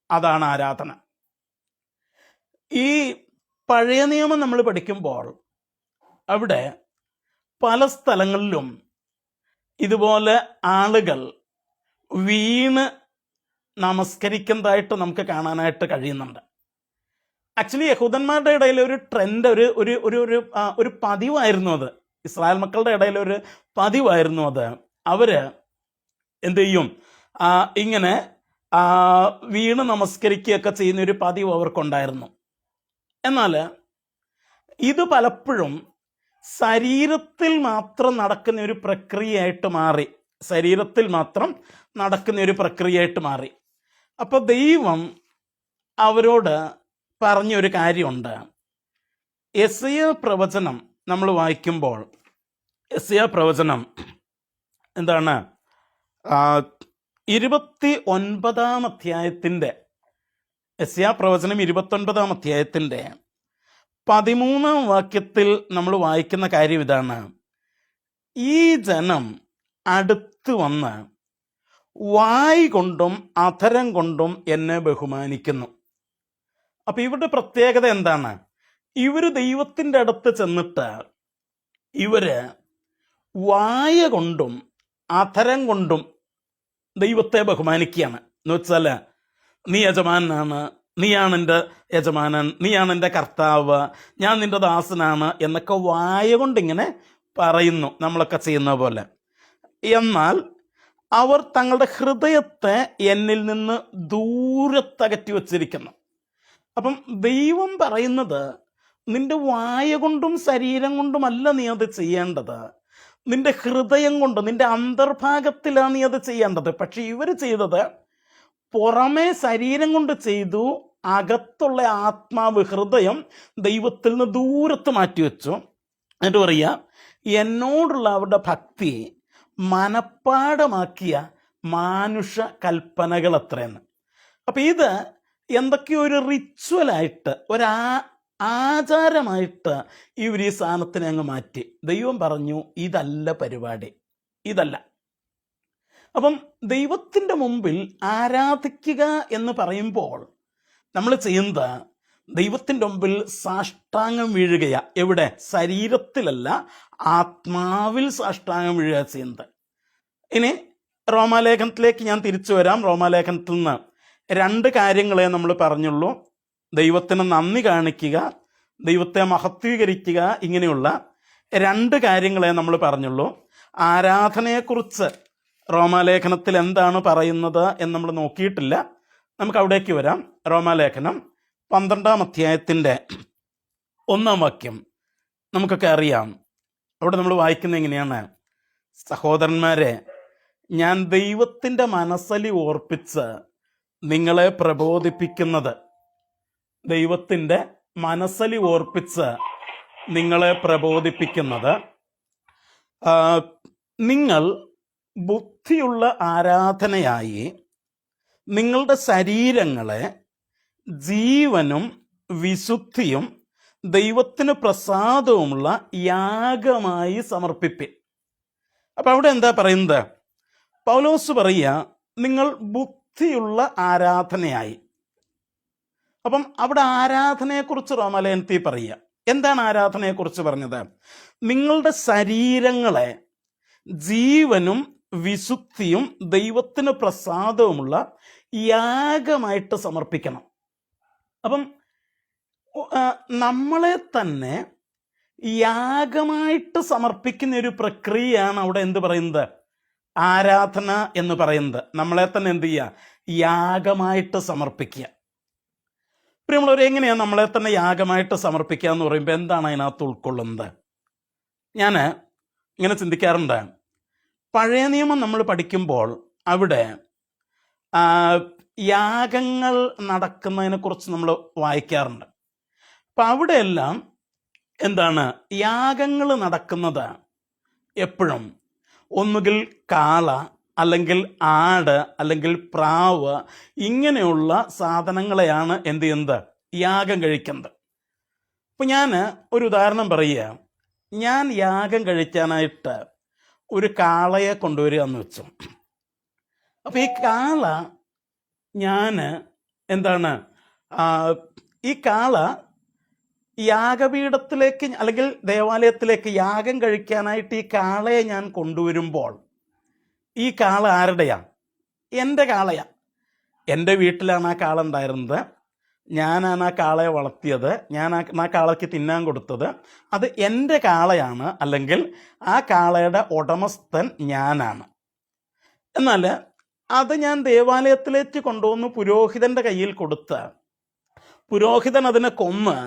അതാണ് ആരാധന. ഈ പഴയ നിയമം നമ്മൾ പഠിക്കുമ്പോൾ അവിടെ പല സ്ഥലങ്ങളിലും ഇതുപോലെ ആളുകൾ വീണ് നമസ്കരിക്കുന്നതായിട്ട് നമുക്ക് കാണാനായിട്ട് കഴിയുന്നുണ്ട്. ആക്ച്വലി യഹൂദന്മാരുടെ ഇടയിൽ ഒരു ട്രെൻഡ്, ഒരു പതിവായിരുന്നു അത്. ഇസ്രായേൽ മക്കളുടെ ഇടയിൽ ഒരു പതിവായിരുന്നു അത്. അവര് എന്ത് ചെയ്യും, ഇങ്ങനെ വീണ് നമസ്കരിക്കുകയൊക്കെ ചെയ്യുന്ന ഒരു പതിവ് അവർക്കുണ്ടായിരുന്നു. എന്നാൽ ഇത് പലപ്പോഴും ശരീരത്തിൽ മാത്രം നടക്കുന്ന ഒരു പ്രക്രിയയായിട്ട് മാറി. ശരീരത്തിൽ മാത്രം നടക്കുന്ന ഒരു പ്രക്രിയയായിട്ട് മാറി. അപ്പോൾ ദൈവം അവരോട് പറഞ്ഞൊരു കാര്യമുണ്ട്. യെശയ്യാ പ്രവചനം നമ്മൾ വായിക്കുമ്പോൾ, യെശയ്യാ പ്രവചനം എന്താണ്, 29-ാം അധ്യായത്തിൻ്റെ, യെശയ്യാ പ്രവചനം 29-ാം അധ്യായത്തിൻ്റെ 13-ാം വാക്യത്തിൽ നമ്മൾ വായിക്കുന്ന കാര്യം ഇതാണ്: ഈ ജനം അടുത്ത് വന്ന് വായ് കൊണ്ടും അധരം കൊണ്ടും എന്നെ ബഹുമാനിക്കുന്നു. അപ്പൊ ഇവരുടെ പ്രത്യേകത എന്താണ്? ഇവര് ദൈവത്തിൻ്റെ അടുത്ത് ചെന്നിട്ട് ഇവര് വായ കൊണ്ടും അധരം കൊണ്ടും ദൈവത്തെ ബഹുമാനിക്കുകയാണ്. എന്ന് വെച്ചാൽ, നീ യജമാനാണ്, നീയാണ് എൻ്റെ യജമാനൻ, നീയാണ് എൻ്റെ കർത്താവ്, ഞാൻ നിൻ്റെ ദാസനാണ് എന്നൊക്കെ വായ കൊണ്ടിങ്ങനെ പറയുന്നു, നമ്മളൊക്കെ ചെയ്യുന്ന പോലെ. എന്നാൽ അവർ തങ്ങളുടെ ഹൃദയത്തെ എന്നിൽ നിന്ന് ദൂരത്തകറ്റി വച്ചിരിക്കുന്നു. അപ്പം ദൈവം പറയുന്നത്, നിന്റെ വായ കൊണ്ടും ശരീരം കൊണ്ടുമല്ല നീ അത് ചെയ്യേണ്ടത്, നിന്റെ ഹൃദയം കൊണ്ട്, നിന്റെ അന്തർഭാഗത്തിലാണ് നീ അത് ചെയ്യേണ്ടത്. പക്ഷെ ഇവർ ചെയ്തത് പുറമേ ശരീരം കൊണ്ട് ചെയ്തു, അകത്തുള്ള ആത്മാവ്, ഹൃദയം ദൈവത്തിൽ നിന്ന് ദൂരത്ത് മാറ്റിവെച്ചു. എന്നിട്ട് പറയുക, എന്നോടുള്ള അവരുടെ ഭക്തി മനപ്പാടമാക്കിയ മാനുഷ കൽപ്പനകൾ അത്രയെന്ന്. അപ്പം ഇത് എന്തൊക്കെയോ ഒരു റിച്വലായിട്ട്, ആചാരമായിട്ട് ഇവർ ഈ സാധനത്തിനെ അങ്ങ് മാറ്റി. ദൈവം പറഞ്ഞു, ഇതല്ല പരിപാടി, ഇതല്ല. അപ്പം ദൈവത്തിൻ്റെ മുമ്പിൽ ആരാധിക്കുക എന്ന് പറയുമ്പോൾ നമ്മൾ ചെയ്യുന്നത്, ദൈവത്തിൻ്റെ മുമ്പിൽ സാഷ്ടാംഗം വീഴുകയാ. എവിടെ? ശരീരത്തിലല്ല, ആത്മാവിൽ സാഷ്ടാംഗം വീഴുക ചെയ്യുന്നത്. ഇനി റോമാലേഖനത്തിലേക്ക് ഞാൻ തിരിച്ചു വരാം. റോമാലേഖനത്തിൽ നിന്ന് 2 കാര്യങ്ങളെ നമ്മൾ പറഞ്ഞുള്ളൂ. ദൈവത്തിന് നന്ദി കാണിക്കുക, ദൈവത്തെ മഹത്വീകരിക്കുക, ഇങ്ങനെയുള്ള 2 കാര്യങ്ങളെ നമ്മൾ പറഞ്ഞുള്ളൂ. ആരാധനയെക്കുറിച്ച് റോമാലേഖനത്തിൽ എന്താണ് പറയുന്നത് എന്ന് നമ്മൾ നോക്കിയിട്ടില്ല. നമുക്ക് അവിടേക്ക് വരാം. റോമാലേഖനം 12-ാം അധ്യായത്തിൻ്റെ 1-ാം വാക്യം നമുക്കൊക്കെ അറിയാം. അവിടെ നമ്മൾ വായിക്കുന്നത് എങ്ങനെയാണ്: സഹോദരന്മാരെ, ഞാൻ ദൈവത്തിൻ്റെ മനസ്സലി ഓർപ്പിച്ച് നിങ്ങളെ പ്രബോധിപ്പിക്കുന്നത്, ദൈവത്തിൻ്റെ മനസ്സലി ഓർപ്പിച്ച് നിങ്ങളെ പ്രബോധിപ്പിക്കുന്നത്, നിങ്ങൾ ബുദ്ധിയുള്ള ആരാധനയായി നിങ്ങളുടെ ശരീരങ്ങളെ ജീവനും വിശുദ്ധിയും ദൈവത്തിന് പ്രസാദവുമുള്ള യാഗമായി സമർപ്പിപ്പിൻ. അപ്പം അവിടെ എന്താ പറയുന്നത്? പൗലോസ് പറയുക, നിങ്ങൾ ബുദ്ധിയുള്ള ആരാധനയായി. അപ്പം അവിടെ ആരാധനയെക്കുറിച്ച് റോമാലേഖനത്തിൽ പറയുക. എന്താണ് ആരാധനയെക്കുറിച്ച് പറഞ്ഞത്? നിങ്ങളുടെ ശരീരങ്ങളെ ജീവനും വിശുദ്ധിയും ദൈവത്തിന് പ്രസാദവുമുള്ള യാഗമായിട്ട് സമർപ്പിക്കണം. അപ്പം നമ്മളെ തന്നെ യാഗമായിട്ട് സമർപ്പിക്കുന്ന ഒരു പ്രക്രിയയാണ് അവിടെ എന്ത് പറയുന്നത്? ആരാധന എന്ന് പറയുന്നത്. നമ്മളെ തന്നെ എന്ത് ചെയ്യുക? യാഗമായിട്ട് സമർപ്പിക്കുക. പ്രിയമുള്ളവർ, എങ്ങനെയാണ് നമ്മളെ തന്നെ യാഗമായിട്ട് സമർപ്പിക്കുക എന്ന് പറയുമ്പോൾ എന്താണ് അതിനകത്ത് ഉൾക്കൊള്ളുന്നത്? ഞാൻ ഇങ്ങനെ ചിന്തിക്കാറുണ്ട്. പഴയ നിയമം നമ്മൾ പഠിക്കുമ്പോൾ അവിടെ യാഗങ്ങൾ നടക്കുന്നതിനെക്കുറിച്ച് നമ്മൾ വായിക്കാറുണ്ട്. അപ്പം അവിടെയെല്ലാം എന്താണ്, യാഗങ്ങൾ നടക്കുന്നത് എപ്പോഴും ഒന്നുകിൽ കാള, അല്ലെങ്കിൽ ആട്, അല്ലെങ്കിൽ പ്രാവ്, ഇങ്ങനെയുള്ള സാധനങ്ങളെയാണ് എന്ത് ചെയ്യുന്നത്? യാഗം കഴിക്കുന്നത്. അപ്പം ഞാൻ ഒരു ഉദാഹരണം പറയുക. ഞാൻ യാഗം കഴിക്കാനായിട്ട് ഒരു കാളയെ കൊണ്ടുവരിക എന്ന് വെച്ചു. അപ്പം ഈ കാള ഞാൻ എന്താണ് ഈ കാള യാഗപീഠത്തിലേക്ക് അല്ലെങ്കിൽ ദേവാലയത്തിലേക്ക് യാഗം കഴിക്കാനായിട്ട് ഈ കാളയെ ഞാൻ കൊണ്ടുവരുമ്പോൾ ഈ കാള ആരുടെയാ? എൻ്റെ കാളയാ. എൻ്റെ വീട്ടിലാണ് ആ കാള ഉണ്ടായിരുന്നത്. ഞാനാണ് ആ കാളയെ വളർത്തിയത്. ഞാൻ ആ കാളയ്ക്ക് തിന്നാൻ കൊടുത്തത്. അത് എൻ്റെ കാളയാണ്, അല്ലെങ്കിൽ ആ കാളയുടെ ഉടമസ്ഥൻ ഞാനാണ്. എന്നാൽ അത് ഞാൻ ദേവാലയത്തിലേക്ക് കൊണ്ടുവന്ന് പുരോഹിതൻ്റെ കയ്യിൽ കൊടുത്ത് പുരോഹിതൻ അതിനെ കൊന്ന്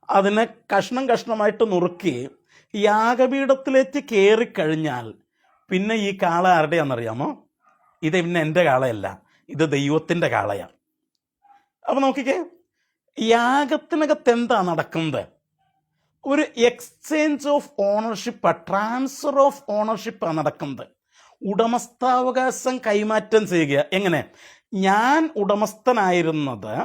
അതിനെ കഷ്ണം കഷ്ണമായിട്ട് നുറുക്കി യാഗപീഠത്തിലേക്ക് കയറിക്കഴിഞ്ഞാൽ പിന്നെ ഈ കാള ആരുടെയാണെന്നറിയാമോ? ഇത് പിന്നെ എൻ്റെ കാളയല്ല, ഇത് ദൈവത്തിൻ്റെ കാളയാണ്. അപ്പം നോക്കിക്കേ, യാഗത്തിനകത്ത് എന്താ നടക്കുന്നത്? ഒരു exchange of ownership, transfer of ഓണർഷിപ്പാണ് നടക്കുന്നത്. ഉടമസ്ഥാവകാശം കൈമാറ്റം ചെയ്യുക. എങ്ങനെ? ഞാൻ ഉടമസ്ഥനായിരുന്നത്,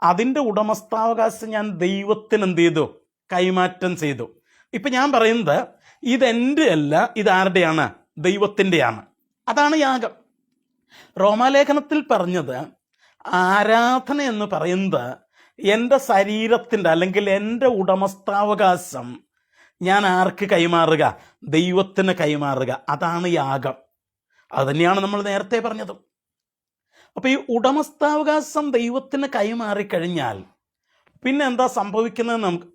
അതിൻ്റെ ഉടമസ്ഥാവകാശം ഞാൻ ദൈവത്തിന് എന്ത് ചെയ്തു? കൈമാറ്റം ചെയ്തു. ഇപ്പം ഞാൻ പറയുന്നത് ഇതെൻ്റെ അല്ല, ഇതാരുടെയാണ്? ദൈവത്തിൻ്റെയാണ്. അതാണ് യാഗം. റോമാലേഖനത്തിൽ പറഞ്ഞത് ആരാധന എന്ന് പറയുന്നത് എൻ്റെ ശരീരത്തിൻ്റെ അല്ലെങ്കിൽ എൻ്റെ ഉടമസ്ഥാവകാശം ഞാൻ ആർക്ക് കൈമാറുക? ദൈവത്തിന് കൈമാറുക. അതാണ് യാഗം. അത് തന്നെയാണ് നമ്മൾ നേരത്തെ പറഞ്ഞത്. അപ്പോൾ ഈ ഉടമസ്ഥാവകാശം ദൈവത്തിന് കൈമാറിക്കഴിഞ്ഞാൽ പിന്നെ എന്താ സംഭവിക്കുന്നത്? നമുക്ക്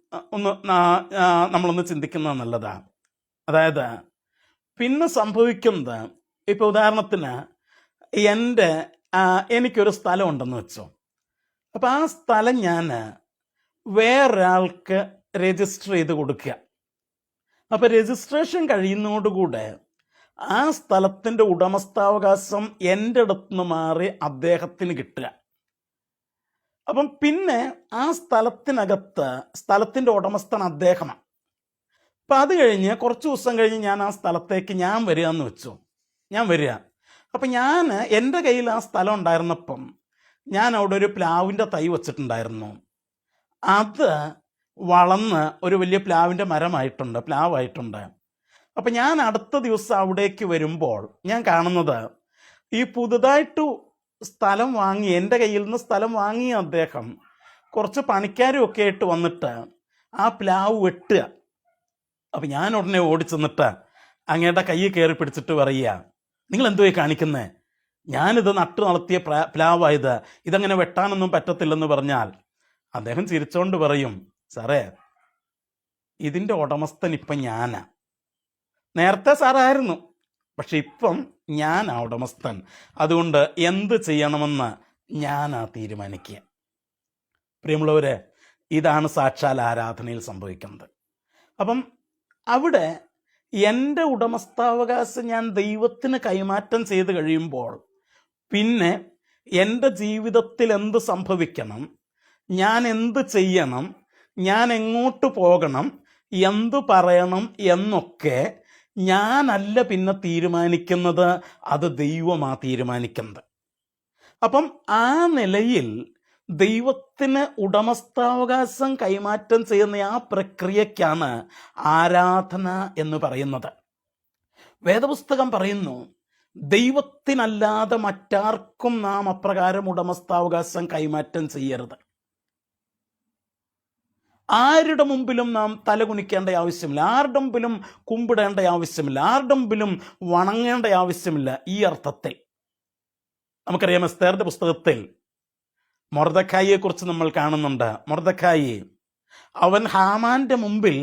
നമ്മളൊന്ന് ചിന്തിക്കുന്നത് നല്ലതാണ്. അതായത് പിന്നെ സംഭവിക്കുന്നത്, ഇപ്പോൾ ഉദാഹരണത്തിന് എനിക്കൊരു സ്ഥലം ഉണ്ടെന്ന് വെച്ചോ. അപ്പോൾ ആ സ്ഥലം ഞാൻ വേറൊരാൾക്ക് രജിസ്റ്റർ ചെയ്ത് കൊടുക്കുക. അപ്പോൾ രജിസ്ട്രേഷൻ കഴിയുന്നതോടുകൂടെ ആ സ്ഥലത്തിൻ്റെ ഉടമസ്ഥാവകാശം എൻ്റെ അടുത്ത് നിന്ന് മാറി അദ്ദേഹത്തിന് കിട്ടുക. അപ്പം പിന്നെ ആ സ്ഥലത്തിൻ്റെ ഉടമസ്ഥൻ അദ്ദേഹമാണ്. അപ്പം അത് കഴിഞ്ഞ് കുറച്ച് ദിവസം കഴിഞ്ഞ് ഞാൻ ആ സ്ഥലത്തേക്ക് ഞാൻ വരിക എന്ന് വെച്ചു. ഞാൻ വരിക. അപ്പം എൻ്റെ കയ്യിൽ ആ സ്ഥലം ഉണ്ടായിരുന്നപ്പം ഞാൻ അവിടെ ഒരു പ്ലാവിൻ്റെ തൈ വച്ചിട്ടുണ്ടായിരുന്നു. അത് വളർന്ന് ഒരു വലിയ പ്ലാവിൻ്റെ പ്ലാവായിട്ടുണ്ട്. അപ്പം ഞാൻ അടുത്ത ദിവസം അവിടേക്ക് വരുമ്പോൾ ഞാൻ കാണുന്നത് ഈ പുതുതായിട്ട് സ്ഥലം വാങ്ങി, എൻ്റെ കയ്യിൽ നിന്ന് സ്ഥലം വാങ്ങിയ അദ്ദേഹം കുറച്ച് പണിക്കാരും ഒക്കെ ആയിട്ട് വന്നിട്ട് ആ പ്ലാവ് വെട്ടുക. അപ്പം ഞാൻ ഉടനെ ഓടിച്ചെന്നിട്ട് അങ്ങയുടെ കയ്യിൽ കയറി പിടിച്ചിട്ട് പറയുക, നിങ്ങൾ എന്തുവായി കാണിക്കുന്നേ? ഞാനിത് നട്ടു നടത്തിയ പ്ലാവായത്, ഇതങ്ങനെ വെട്ടാനൊന്നും പറ്റത്തില്ലെന്ന് പറഞ്ഞാൽ അദ്ദേഹം ചിരിച്ചോണ്ട് പറയും, സാറേ ഇതിൻ്റെ ഉടമസ്ഥൻ ഇപ്പം ഞാനാ. നേരത്തെ സാറായിരുന്നു, പക്ഷെ ഇപ്പം ഞാനാ ഉടമസ്ഥൻ. അതുകൊണ്ട് എന്ത് ചെയ്യണമെന്ന് ഞാനാ തീരുമാനിക്കുക. പ്രിയമുള്ളവരെ, ഇതാണ് സാക്ഷാൽ ആരാധനയിൽ സംഭവിക്കുന്നത്. അപ്പം അവിടെ എൻ്റെ ഉടമസ്ഥാവകാശം ഞാൻ ദൈവത്തിന് കൈമാറ്റം ചെയ്ത് കഴിയുമ്പോൾ പിന്നെ എൻ്റെ ജീവിതത്തിൽ എന്ത് സംഭവിക്കണം, ഞാൻ എന്ത് ചെയ്യണം, ഞാൻ എങ്ങോട്ട് പോകണം, എന്തു പറയണം എന്നൊക്കെ ഞാനല്ല പിന്നെ തീരുമാനിക്കുന്നത്, അത് ദൈവമാ തീരുമാനിക്കുന്നത്. അപ്പം ആ നിലയിൽ ദൈവത്തിന് ഉടമസ്ഥാവകാശം കൈമാറ്റം ചെയ്യുന്ന ആ പ്രക്രിയക്കാണ് ആരാധന എന്ന് പറയുന്നത്. വേദപുസ്തകം പറയുന്നു, ദൈവത്തിനല്ലാതെ മറ്റാർക്കും നാം അപ്രകാരം ഉടമസ്ഥാവകാശം കൈമാറ്റം ചെയ്യരുത്. ആരുടെ മുമ്പിലും നാം തലകുനിക്കേണ്ട ആവശ്യമില്ല, ആരുടെ മുമ്പിലും കുമ്പിടേണ്ട ആവശ്യമില്ല, ആരുടെ മുമ്പിലും വണങ്ങേണ്ട ആവശ്യമില്ല. ഈ അർത്ഥത്തിൽ നമുക്കറിയാം, എസ്തേറിന്റെ പുസ്തകത്തിൽ മൊർദെഖായിയെ കുറിച്ച് നമ്മൾ കാണുന്നുണ്ട്. മൊർദെഖായി അവൻ ഹാമാന്റെ മുമ്പിൽ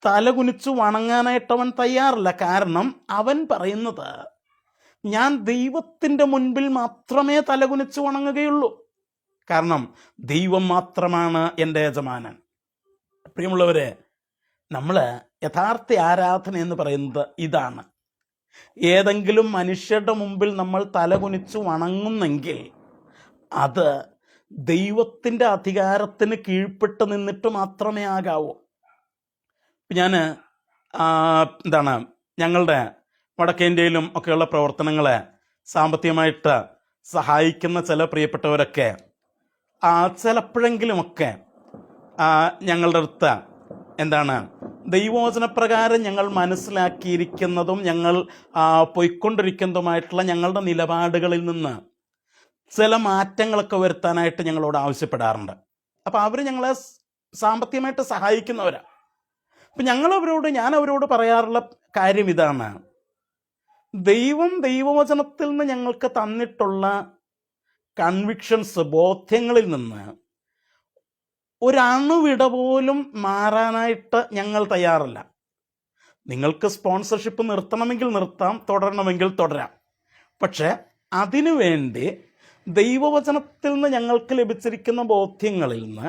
തലകുനിച്ചു വണങ്ങാനായിട്ട് അവൻ തയ്യാറില്ല. കാരണം അവൻ പറയുന്നത്, ഞാൻ ദൈവത്തിൻ്റെ മുൻപിൽ മാത്രമേ തലകുനിച്ചു വണങ്ങുകയുള്ളൂ. കാരണം ദൈവം മാത്രമാണ് എൻ്റെ യജമാനൻ. പ്രിയമുള്ളവരെ, നമ്മൾ യഥാർത്ഥ ആരാധന എന്ന് പറയുന്നത് ഇതാണ്. ഏതെങ്കിലും മനുഷ്യരുടെ മുമ്പിൽ നമ്മൾ തലകുനിച്ചു വണങ്ങുന്നെങ്കിൽ അത് ദൈവത്തിൻ്റെ അധികാരത്തിന് കീഴ്പ്പെട്ട് നിന്നിട്ട് മാത്രമേ ആകാവൂ. ഞാൻ ഞങ്ങളുടെ വടക്കേ ഇന്ത്യയിലും ഒക്കെയുള്ള പ്രവർത്തനങ്ങളെ സാമ്പത്തികമായിട്ട് സഹായിക്കുന്ന ചില പ്രിയപ്പെട്ടവരൊക്കെ ചിലപ്പോഴെങ്കിലുമൊക്കെ ഞങ്ങളുടെ അടുത്ത് ദൈവവചനപ്രകാരം ഞങ്ങൾ മനസ്സിലാക്കിയിരിക്കുന്നതും ഞങ്ങൾ പോയിക്കൊണ്ടിരിക്കുന്നതുമായിട്ടുള്ള ഞങ്ങളുടെ നിലപാടുകളിൽ നിന്ന് ചില മാറ്റങ്ങളൊക്കെ വരുത്താനായിട്ട് ഞങ്ങളോട് ആവശ്യപ്പെടാറുണ്ട്. അപ്പോൾ അവർ ഞങ്ങളെ സാമ്പത്തികമായിട്ട് സഹായിക്കുന്നവരാണ്. അപ്പം ഞാൻ അവരോട് പറയാറുള്ള കാര്യം ഇതാണ്: ദൈവവചനത്തിൽ നിന്ന് ഞങ്ങൾക്ക് തന്നിട്ടുള്ള കൺവിക്ഷൻസ്, ബോധ്യങ്ങളിൽ നിന്ന് ഒരണുവിട പോലും മാറാനായിട്ട് ഞങ്ങൾ തയ്യാറല്ല. നിങ്ങൾക്ക് സ്പോൺസർഷിപ്പ് നിർത്തണമെങ്കിൽ നിർത്താം, തുടരണമെങ്കിൽ തുടരാം. പക്ഷെ അതിനുവേണ്ടി ദൈവവചനത്തിൽ നിന്ന് ഞങ്ങൾക്ക് ലഭിച്ചിരിക്കുന്ന ബോധ്യങ്ങളിൽ നിന്ന്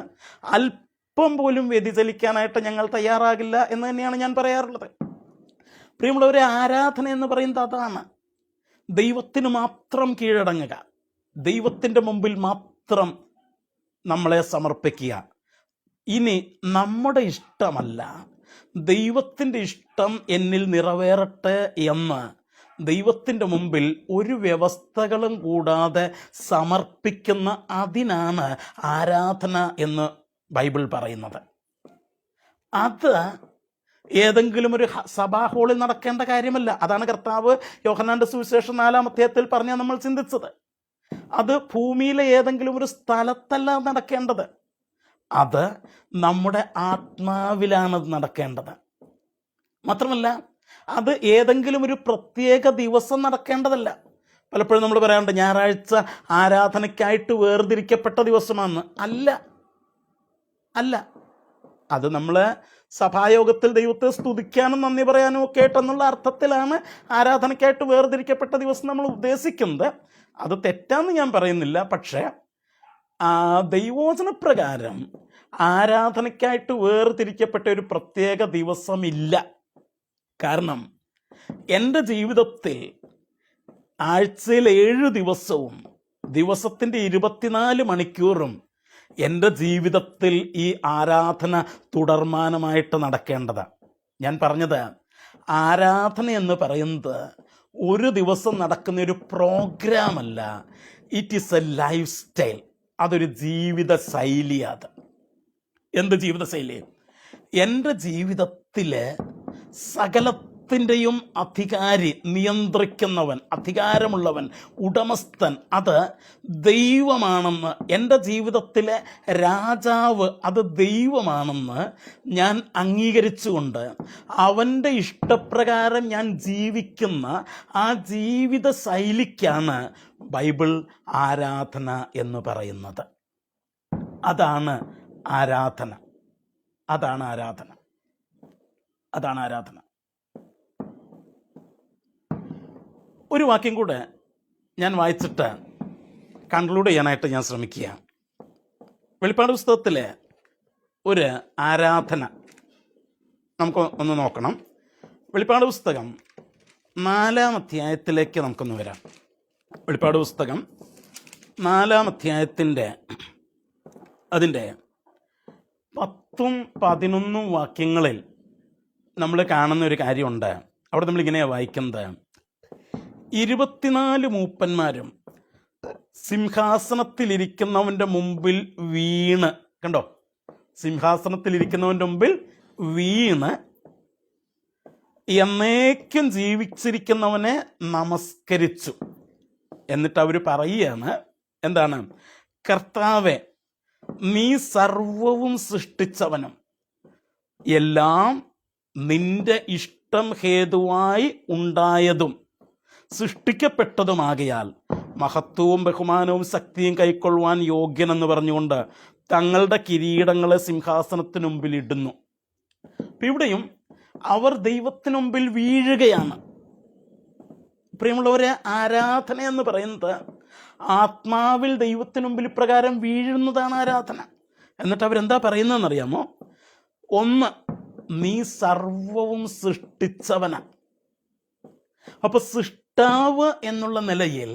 അല്പം പോലും വ്യതിചലിക്കാനായിട്ട് ഞങ്ങൾ തയ്യാറാകില്ല എന്ന് തന്നെയാണ് ഞാൻ പറയാറുള്ളത്. പ്രിയമുള്ളവരെ, ആരാധന എന്ന് പറയുന്നത് അതാണ്. ദൈവത്തിന് മാത്രം കീഴടങ്ങുക, ദൈവത്തിൻ്റെ മുമ്പിൽ മാത്രം നമ്മളെ സമർപ്പിക്കുക. ഇനി നമ്മുടെ ഇഷ്ടമല്ല, ദൈവത്തിൻ്റെ ഇഷ്ടം എന്നിൽ നിറവേറട്ടെ എന്ന് ദൈവത്തിൻ്റെ മുമ്പിൽ ഒരു വ്യവസ്ഥകളും കൂടാതെ സമർപ്പിക്കുന്ന അതിനാണ് ആരാധന എന്ന് ബൈബിൾ പറയുന്നത്. അത് ഏതെങ്കിലും ഒരു സഭാ ഹാളിൽ നടക്കേണ്ട കാര്യമല്ല. അതാണ് കർത്താവ് യോഹന്നാന്റെ സുവിശേഷം 4-ാം അധ്യായത്തിൽ പറഞ്ഞ നമ്മൾ ചിന്തിച്ചത്. അത് ഭൂമിയിലെ ഏതെങ്കിലും ഒരു സ്ഥലത്തല്ല നടക്കേണ്ടത്, അത് നമ്മുടെ ആത്മാവിലാണ് നടക്കേണ്ടത്. മാത്രമല്ല, അത് ഏതെങ്കിലും ഒരു പ്രത്യേക ദിവസം നടക്കേണ്ടതല്ല. പലപ്പോഴും നമ്മൾ പറയാറുണ്ട് ഞായറാഴ്ച ആരാധനയ്ക്കായിട്ട് വേർതിരിക്കപ്പെട്ട ദിവസമാണ്. അല്ല, അത് നമ്മൾ സഭായോഗത്തിൽ ദൈവത്തെ സ്തുതിക്കാനും നന്ദി പറയാനും ഒക്കെ ആയിട്ടെന്നുള്ള അർത്ഥത്തിലാണ് ആരാധനയ്ക്കായിട്ട് വേർതിരിക്കപ്പെട്ട ദിവസം നമ്മൾ ഉദ്ദേശിക്കുന്നത്. അത് തെറ്റാന്ന് ഞാൻ പറയുന്നില്ല. പക്ഷേ ദൈവവചനപ്രകാരം ആരാധനയ്ക്കായിട്ട് വേർതിരിക്കപ്പെട്ട ഒരു പ്രത്യേക ദിവസമില്ല. കാരണം എൻ്റെ ജീവിതത്തിൽ ആഴ്ചയിൽ 7 ദിവസവും ദിവസത്തിൻ്റെ 24 മണിക്കൂറും എൻ്റെ ജീവിതത്തിൽ ഈ ആരാധന തുടർമാനമായിട്ട് നടക്കേണ്ടതാണ്. ഞാൻ പറഞ്ഞത്, ആരാധന എന്ന് പറയുന്നത് ഒരു ദിവസം നടക്കുന്ന ഒരു പ്രോഗ്രാമല്ല, it is a lifestyle. അതൊരു ജീവിത ശൈലിയാണ്. എന്ത് ജീവിതശൈലി? എൻ്റെ ജീവിതത്തിലെ സകലത്തിൻ്റെയും അധികാരി, നിയന്ത്രിക്കുന്നവൻ, അധികാരമുള്ളവൻ, ഉടമസ്ഥൻ അത് ദൈവമാണെന്ന്, എൻ്റെ ജീവിതത്തിലെ രാജാവ് അത് ദൈവമാണെന്ന് ഞാൻ അംഗീകരിച്ചുകൊണ്ട് അവൻ്റെ ഇഷ്ടപ്രകാരം ഞാൻ ജീവിക്കുന്ന ആ ജീവിത ശൈലിക്കാണ് ബൈബിൾ ആരാധന എന്ന് പറയുന്നത്. അതാണ് ആരാധന. ഒരു വാക്യം കൂടെ ഞാൻ വായിച്ചിട്ട് കൺക്ലൂഡ് ചെയ്യാനായിട്ട് ഞാൻ ശ്രമിക്കുക. വെളിപ്പാട് പുസ്തകത്തിലെ ഒരു ആരാധന നമുക്ക് ഒന്ന് നോക്കണം. വെളിപ്പാട് പുസ്തകം 4-ാം അധ്യായത്തിലേക്ക് നമുക്കൊന്ന് വരാം. വെളിപ്പാട് പുസ്തകം 4-ാം അധ്യായത്തിൻ്റെ അതിൻ്റെ 10-11 വാക്യങ്ങളിൽ നമ്മൾ കാണുന്ന ഒരു കാര്യമുണ്ട്. അവിടെ നമ്മളിങ്ങനെയാണ് വായിക്കുന്നത്: 24 മൂപ്പന്മാരും സിംഹാസനത്തിലിരിക്കുന്നവൻ്റെ മുമ്പിൽ വീണ്, കണ്ടോ, സിംഹാസനത്തിലിരിക്കുന്നവൻ്റെ മുമ്പിൽ വീണ് എന്നേക്കും ജീവിച്ചിരിക്കുന്നവനെ നമസ്കരിച്ചു. എന്നിട്ട് അവർ പറയുകയാണ്, എന്താണ്? കർത്താവേ, നീ സർവവും സൃഷ്ടിച്ചവനും എല്ലാം നിന്റെ ഇഷ്ടം ഹേതുവായി ഉണ്ടായതും സൃഷ്ടിക്കപ്പെട്ടതുമാകയാൽ മഹത്വവും ബഹുമാനവും ശക്തിയും കൈക്കൊള്ളുവാൻ യോഗ്യനെന്ന് പറഞ്ഞുകൊണ്ട് തങ്ങളുടെ കിരീടങ്ങളെ സിംഹാസനത്തിന് മുമ്പിൽ ഇടുന്നു. ഇവിടെയും അവർ ദൈവത്തിന് മുമ്പിൽ വീഴുകയാണ്. പ്രിയമുള്ളവരെ, ആരാധന എന്ന് പറയുന്നത് ആത്മാവിൽ ദൈവത്തിന് മുമ്പിൽ ഇപ്രകാരം വീഴുന്നതാണ് ആരാധന. എന്നിട്ട് അവരെന്താ പറയുന്നതെന്നറിയാമോ? 1, നീ സർവവും സൃഷ്ടിച്ചവനാ. അപ്പൊ സൃഷ്ടാവ് എന്നുള്ള നിലയിൽ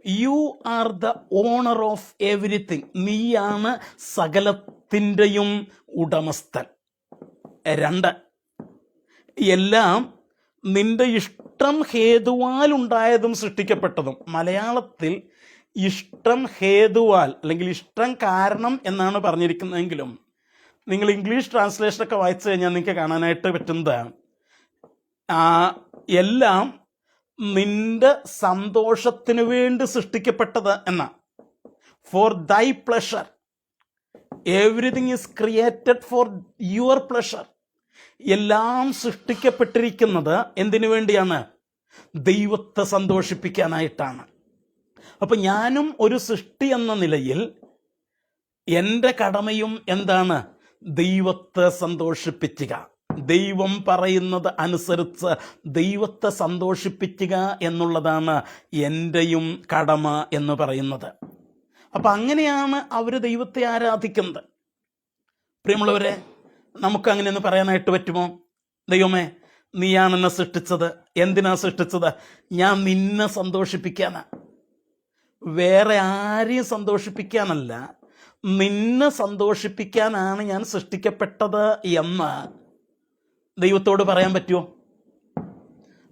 you are the owner of everything. നീയാണ് സകലത്തിൻ്റെയും ഉടമസ്ഥൻ. 2, എല്ലാം നിന്റെ ഇഷ്ടം ഹേതുവാലുണ്ടായതും സൃഷ്ടിക്കപ്പെട്ടതും. മലയാളത്തിൽ ഇഷ്ടം ഹേതുവാൽ അല്ലെങ്കിൽ ഇഷ്ടം കാരണം എന്നാണ് പറഞ്ഞിരിക്കുന്നതെങ്കിലും നിങ്ങൾ ഇംഗ്ലീഷ് ട്രാൻസ്ലേഷനൊക്കെ വായിച്ചു കഴിഞ്ഞാൽ നിങ്ങൾക്ക് കാണാനായിട്ട് പറ്റുന്നത് എല്ലാം നിന്റെ സന്തോഷത്തിന് വേണ്ടി സൃഷ്ടിക്കപ്പെട്ടത് എന്ന. ഫോർ ദൈ pleasure, everything is created for your pleasure. എല്ലാം സൃഷ്ടിക്കപ്പെട്ടിരിക്കുന്നത് എന്തിനു വേണ്ടിയാണ്? ദൈവത്തെ സന്തോഷിപ്പിക്കാനായിട്ടാണ്. അപ്പം ഞാനും ഒരു സൃഷ്ടി എന്ന നിലയിൽ എൻ്റെ കടമയും എന്താണ്? ദൈവത്തെ സന്തോഷിപ്പിക്കുക, ദൈവം പറയുന്നത് അനുസരിച്ച് ദൈവത്തെ സന്തോഷിപ്പിക്കുക എന്നുള്ളതാണ് എൻ്റെയും കടമ എന്ന് പറയുന്നത്. അപ്പം അങ്ങനെയാണ് അവർ ദൈവത്തെ ആരാധിക്കുന്നത്. പ്രിയമുള്ളവരെ, നമുക്കങ്ങനെയൊന്ന് പറയാനായിട്ട് പറ്റുമോ? ദൈവമേ, നീയാണ് എന്നെ സൃഷ്ടിച്ചത്. എന്തിനാ സൃഷ്ടിച്ചത്? ഞാൻ നിന്നെ സന്തോഷിപ്പിക്കാനാ, വേറെ ആരെയും സന്തോഷിപ്പിക്കാനല്ല, നിന്നെ സന്തോഷിപ്പിക്കാനാണ് ഞാൻ സൃഷ്ടിക്കപ്പെട്ടത് എന്ന് ദൈവത്തോട് പറയാൻ പറ്റുമോ?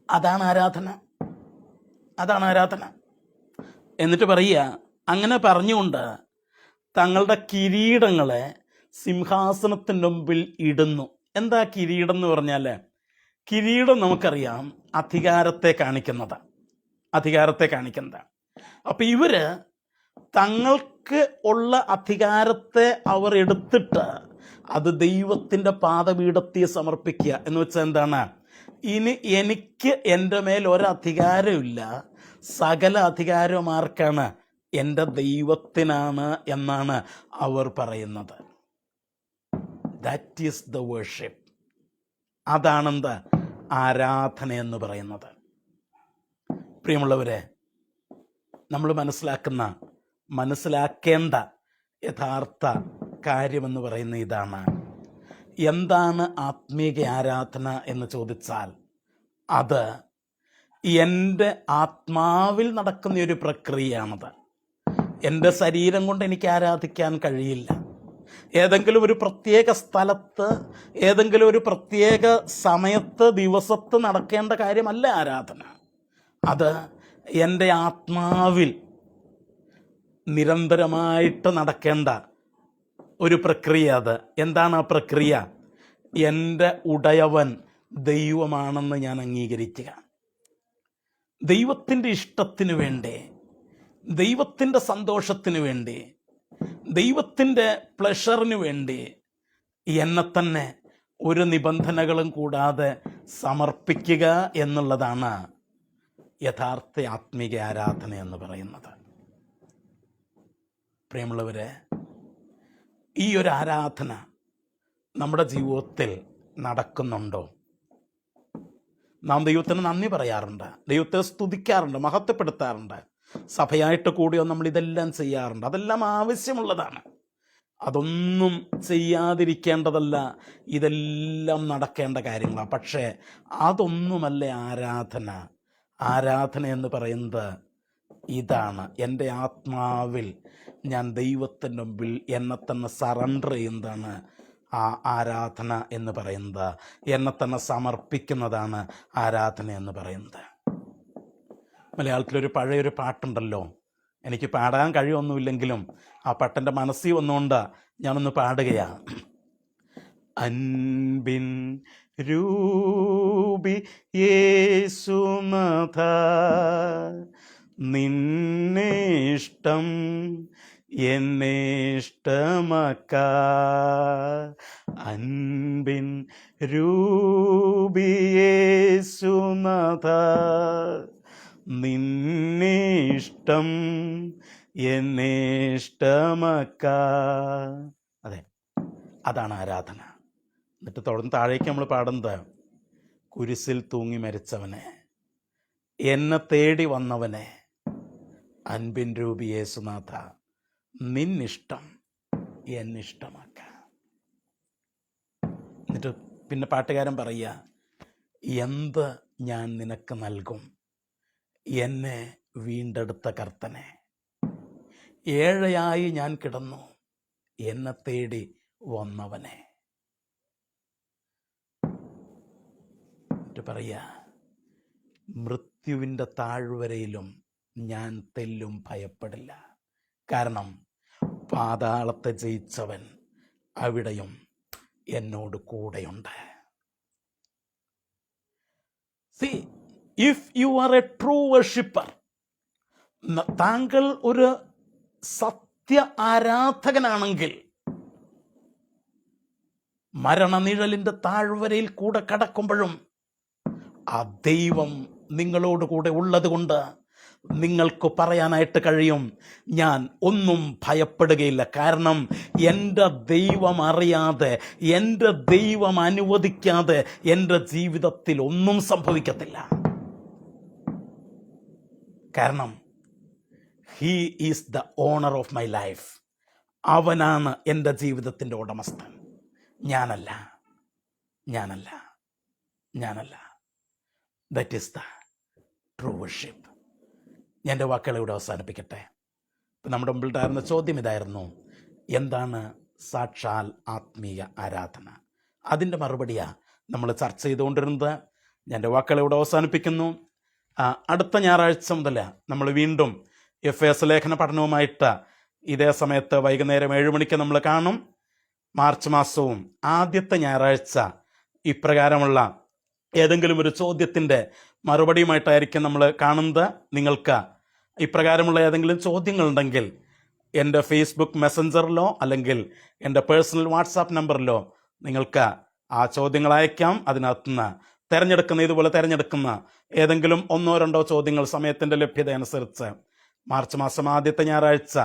അതാണ് ആരാധന, അതാണ് ആരാധന. എന്നിട്ട് പറയുക, അങ്ങനെ പറഞ്ഞുകൊണ്ട് തങ്ങളുടെ കിരീടങ്ങളെ സിംഹാസനത്തിൻ്റെ മുമ്പിൽ ഇടുന്നു. എന്താ കിരീടം എന്ന് പറഞ്ഞാൽ? കിരീടം നമുക്കറിയാം അധികാരത്തെ കാണിക്കുന്നതാണ്, അധികാരത്തെ കാണിക്കുന്നതാണ്. അപ്പം ഇവര് തങ്ങൾക്ക് ഉള്ള അധികാരത്തെ അവർ എടുത്തിട്ട് അത് ദൈവത്തിൻ്റെ പാദപീഠത്തിൽ സമർപ്പിക്കുക. എന്ന് വെച്ചാൽ എന്താണ്? ഇനി എനിക്ക് എൻ്റെ മേൽ ഒരധികാരമില്ല, സകല അധികാരവും ആർക്കാണ്? എൻ്റെ ദൈവത്തിനാണ് എന്നാണ് അവർ പറയുന്നത്. That is the worship. അതാണെന്ത്? ആരാധന എന്ന് പറയുന്നത്. പ്രിയമുള്ളവരെ, നമ്മൾ മനസ്സിലാക്കേണ്ട യഥാർത്ഥ കാര്യമെന്ന് പറയുന്ന ഇതാണ്. എന്താണ് ആത്മീയ ആരാധന എന്ന് ചോദിച്ചാൽ, അത് എൻ്റെ ആത്മാവിൽ നടക്കുന്ന ഒരു പ്രക്രിയയാണത്. എൻ്റെ ശരീരം കൊണ്ട് എനിക്ക് ആരാധിക്കാൻ കഴിയില്ല. ഏതെങ്കിലും ഒരു പ്രത്യേക സ്ഥലത്ത്, ഏതെങ്കിലും ഒരു പ്രത്യേക സമയത്ത്, ദിവസത്ത് നടക്കേണ്ട കാര്യമല്ല ആരാധന. അത് എൻ്റെ ആത്മാവിൽ നിരന്തരമായിട്ട് നടക്കേണ്ട ഒരു പ്രക്രിയ. അത് എന്താണ് ആ പ്രക്രിയ? എൻ്റെ ഉടയവൻ ദൈവമാണെന്ന് ഞാൻ അംഗീകരിക്കുക. ദൈവത്തിൻ്റെ ഇഷ്ടത്തിന് വേണ്ടി, ദൈവത്തിൻ്റെ സന്തോഷത്തിന് വേണ്ടി, ദൈവത്തിൻ്റെ പ്ലഷറിന് വേണ്ടി എന്നെ തന്നെ ഒരു നിബന്ധനകളും കൂടാതെ സമർപ്പിക്കുക എന്നുള്ളതാണ് യഥാർത്ഥ ആത്മീയ ആരാധന എന്ന് പറയുന്നത്. പ്രിയമുള്ളവരെ, ഈ ഒരു ആരാധന നമ്മുടെ ജീവിതത്തിൽ നടക്കുന്നുണ്ടോ? നാം ദൈവത്തിന് നന്ദി പറയാറുണ്ട്, ദൈവത്തെ സ്തുതിക്കാറുണ്ട്, മഹത്വപ്പെടുത്താറുണ്ട്. സഭയായിട്ട് കൂടിയോ നമ്മൾ ഇതെല്ലാം ചെയ്യാറുണ്ട്. അതെല്ലാം ആവശ്യമുള്ളതാണ്, അതൊന്നും ചെയ്യാതിരിക്കേണ്ടതല്ല, ഇതെല്ലാം നടക്കേണ്ട കാര്യങ്ങളാണ്. പക്ഷേ അതൊന്നുമല്ല ആരാധന. ആരാധന എന്ന് പറയുന്നത് ഇതാണ്. എൻ്റെ ആത്മാവിൽ ഞാൻ ദൈവത്തിൻ്റെ മുമ്പിൽ എന്നെ തന്നെ സറണ്ടർ ചെയ്യുന്നതാണ് ആ ആരാധന എന്ന് പറയുന്നത്. എന്നെ തന്നെ സമർപ്പിക്കുന്നതാണ് ആരാധന എന്ന് പറയുന്നത്. മലയാളത്തിലൊരു പഴയൊരു പാട്ടുണ്ടല്ലോ, എനിക്ക് പാടാൻ കഴിയൊന്നുമില്ലെങ്കിലും ആ പാട്ടിൻ്റെ മനസ്സിൽ വന്നുകൊണ്ട് ഞാനൊന്ന് പാടുകയാണ്. അൻപിൻ രൂപി യേശുനാഥ, നിന്നിഷ്ടം എന്നിഷ്ടമാക്ക. അൻപിൻ രൂപി യേശുനാഥ, നിന്നിഷ്ടം എന്നിഷ്ടമാക്ക. അതെ, അതാണ് ആരാധന. എന്നിട്ട് തുടർന്ന് താഴേക്ക് നമ്മൾ പാടുന്നത്, കുരിശിൽ തൂങ്ങി മരിച്ചവനെ, എന്നെ തേടി വന്നവനെ, അൻപിൻ രൂപി യേശുനാഥ, നിന്നിഷ്ടം എന്നിഷ്ടമാക്ക. എന്നിട്ട് പിന്നെ പാട്ടുകാരൻ പറയുക, എന്ത് ഞാൻ നിനക്ക് നൽകും എന്നെ വീണ്ടെടുത്ത കർത്തനെ. ഏഴയായി ഞാൻ കിടന്നു, എന്നെ തേടി വന്നവനെ. പറയുക, മൃത്യുവിൻ്റെ താഴ്വരയിലും ഞാൻ തെല്ലും ഭയപ്പെടില്ല. കാരണം പാതാളത്തെ ജയിച്ചവൻ അവിടെയും എന്നോട് കൂടെയുണ്ട്. See, if you are a true worshipper, താങ്കൾ ഒരു സത്യ ആരാധകനാണെങ്കിൽ മരണനിഴലിൻ്റെ താഴ്വരയിൽ കൂടെ കടക്കുമ്പോഴും ആ ദൈവം നിങ്ങളോട് കൂടെ ഉള്ളത് കൊണ്ട് നിങ്ങൾക്ക് പറയാനായിട്ട് കഴിയും, ഞാൻ ഒന്നും ഭയപ്പെടുകയില്ല. കാരണം എൻ്റെ ദൈവം അറിയാതെ, എൻ്റെ ദൈവം അനുവദിക്കാതെ എൻ്റെ ജീവിതത്തിൽ ഒന്നും സംഭവിക്കത്തില്ല. കാരണം he is the owner of my life. അവനാണ് എൻ്റെ ജീവിതത്തിൻ്റെ ഉടമസ്ഥൻ, ഞാനല്ല. That is the true worship. ഞാൻ എൻ്റെ വാക്കുകളെ ഇവിടെ അവസാനിപ്പിക്കട്ടെ. ഇപ്പം നമ്മുടെ മുമ്പിലുണ്ടായിരുന്ന ചോദ്യം ഇതായിരുന്നു, എന്താണ് സാക്ഷാൽ ആത്മീയ ആരാധന? അതിൻ്റെ മറുപടിയാണ് നമ്മൾ ചർച്ച ചെയ്തുകൊണ്ടിരുന്നത്. ഞാൻ എൻ്റെ വാക്കുകളെ ഇവിടെ അവസാനിപ്പിക്കുന്നു. അടുത്ത ഞായറാഴ്ച മുതൽ നമ്മൾ വീണ്ടും FAS ലേഖന പഠനവുമായിട്ട് ഇതേ സമയത്ത് വൈകുന്നേരം 7 മണിക്ക് നമ്മൾ കാണും. മാർച്ച് മാസവും ആദ്യത്തെ ഞായറാഴ്ച ഇപ്രകാരമുള്ള ഏതെങ്കിലും ഒരു ചോദ്യത്തിൻ്റെ മറുപടിയുമായിട്ടായിരിക്കും നമ്മൾ കാണുന്നത്. നിങ്ങൾക്ക് ഇപ്രകാരമുള്ള ഏതെങ്കിലും ചോദ്യങ്ങളുണ്ടെങ്കിൽ എൻ്റെ ഫേസ്ബുക്ക് മെസ്സഞ്ചറിലോ അല്ലെങ്കിൽ എൻ്റെ പേഴ്സണൽ വാട്സാപ്പ് നമ്പറിലോ നിങ്ങൾക്ക് ആ ചോദ്യങ്ങൾ അയക്കാം. അതിനകത്തുനിന്ന് ഇതുപോലെ തിരഞ്ഞെടുക്കുന്ന ഏതെങ്കിലും 1-2 ചോദ്യങ്ങൾ സമയത്തിൻ്റെ ലഭ്യത അനുസരിച്ച് മാർച്ച് മാസം ആദ്യത്തെ ഞായറാഴ്ച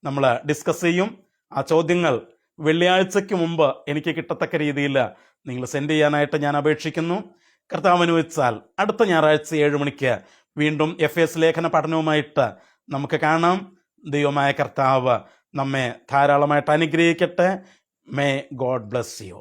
നമ്മൾ ഡിസ്കസ് ചെയ്യും. ആ ചോദ്യങ്ങൾ വെള്ളിയാഴ്ചയ്ക്ക് മുമ്പ് എനിക്ക് കിട്ടത്തക്ക രീതിയിൽ നിങ്ങൾ സെൻഡ് ചെയ്യാനായിട്ട് ഞാൻ അപേക്ഷിക്കുന്നു. കർത്താവ് അനുവദിച്ചാൽ അടുത്ത ഞായറാഴ്ച 7 മണിക്ക് വീണ്ടും FAS ലേഖന പഠനവുമായിട്ട് നമുക്ക് കാണാം. ദൈവമായ കർത്താവ് നമ്മെ ധാരാളമായിട്ട് അനുഗ്രഹിക്കട്ടെ. May God bless you.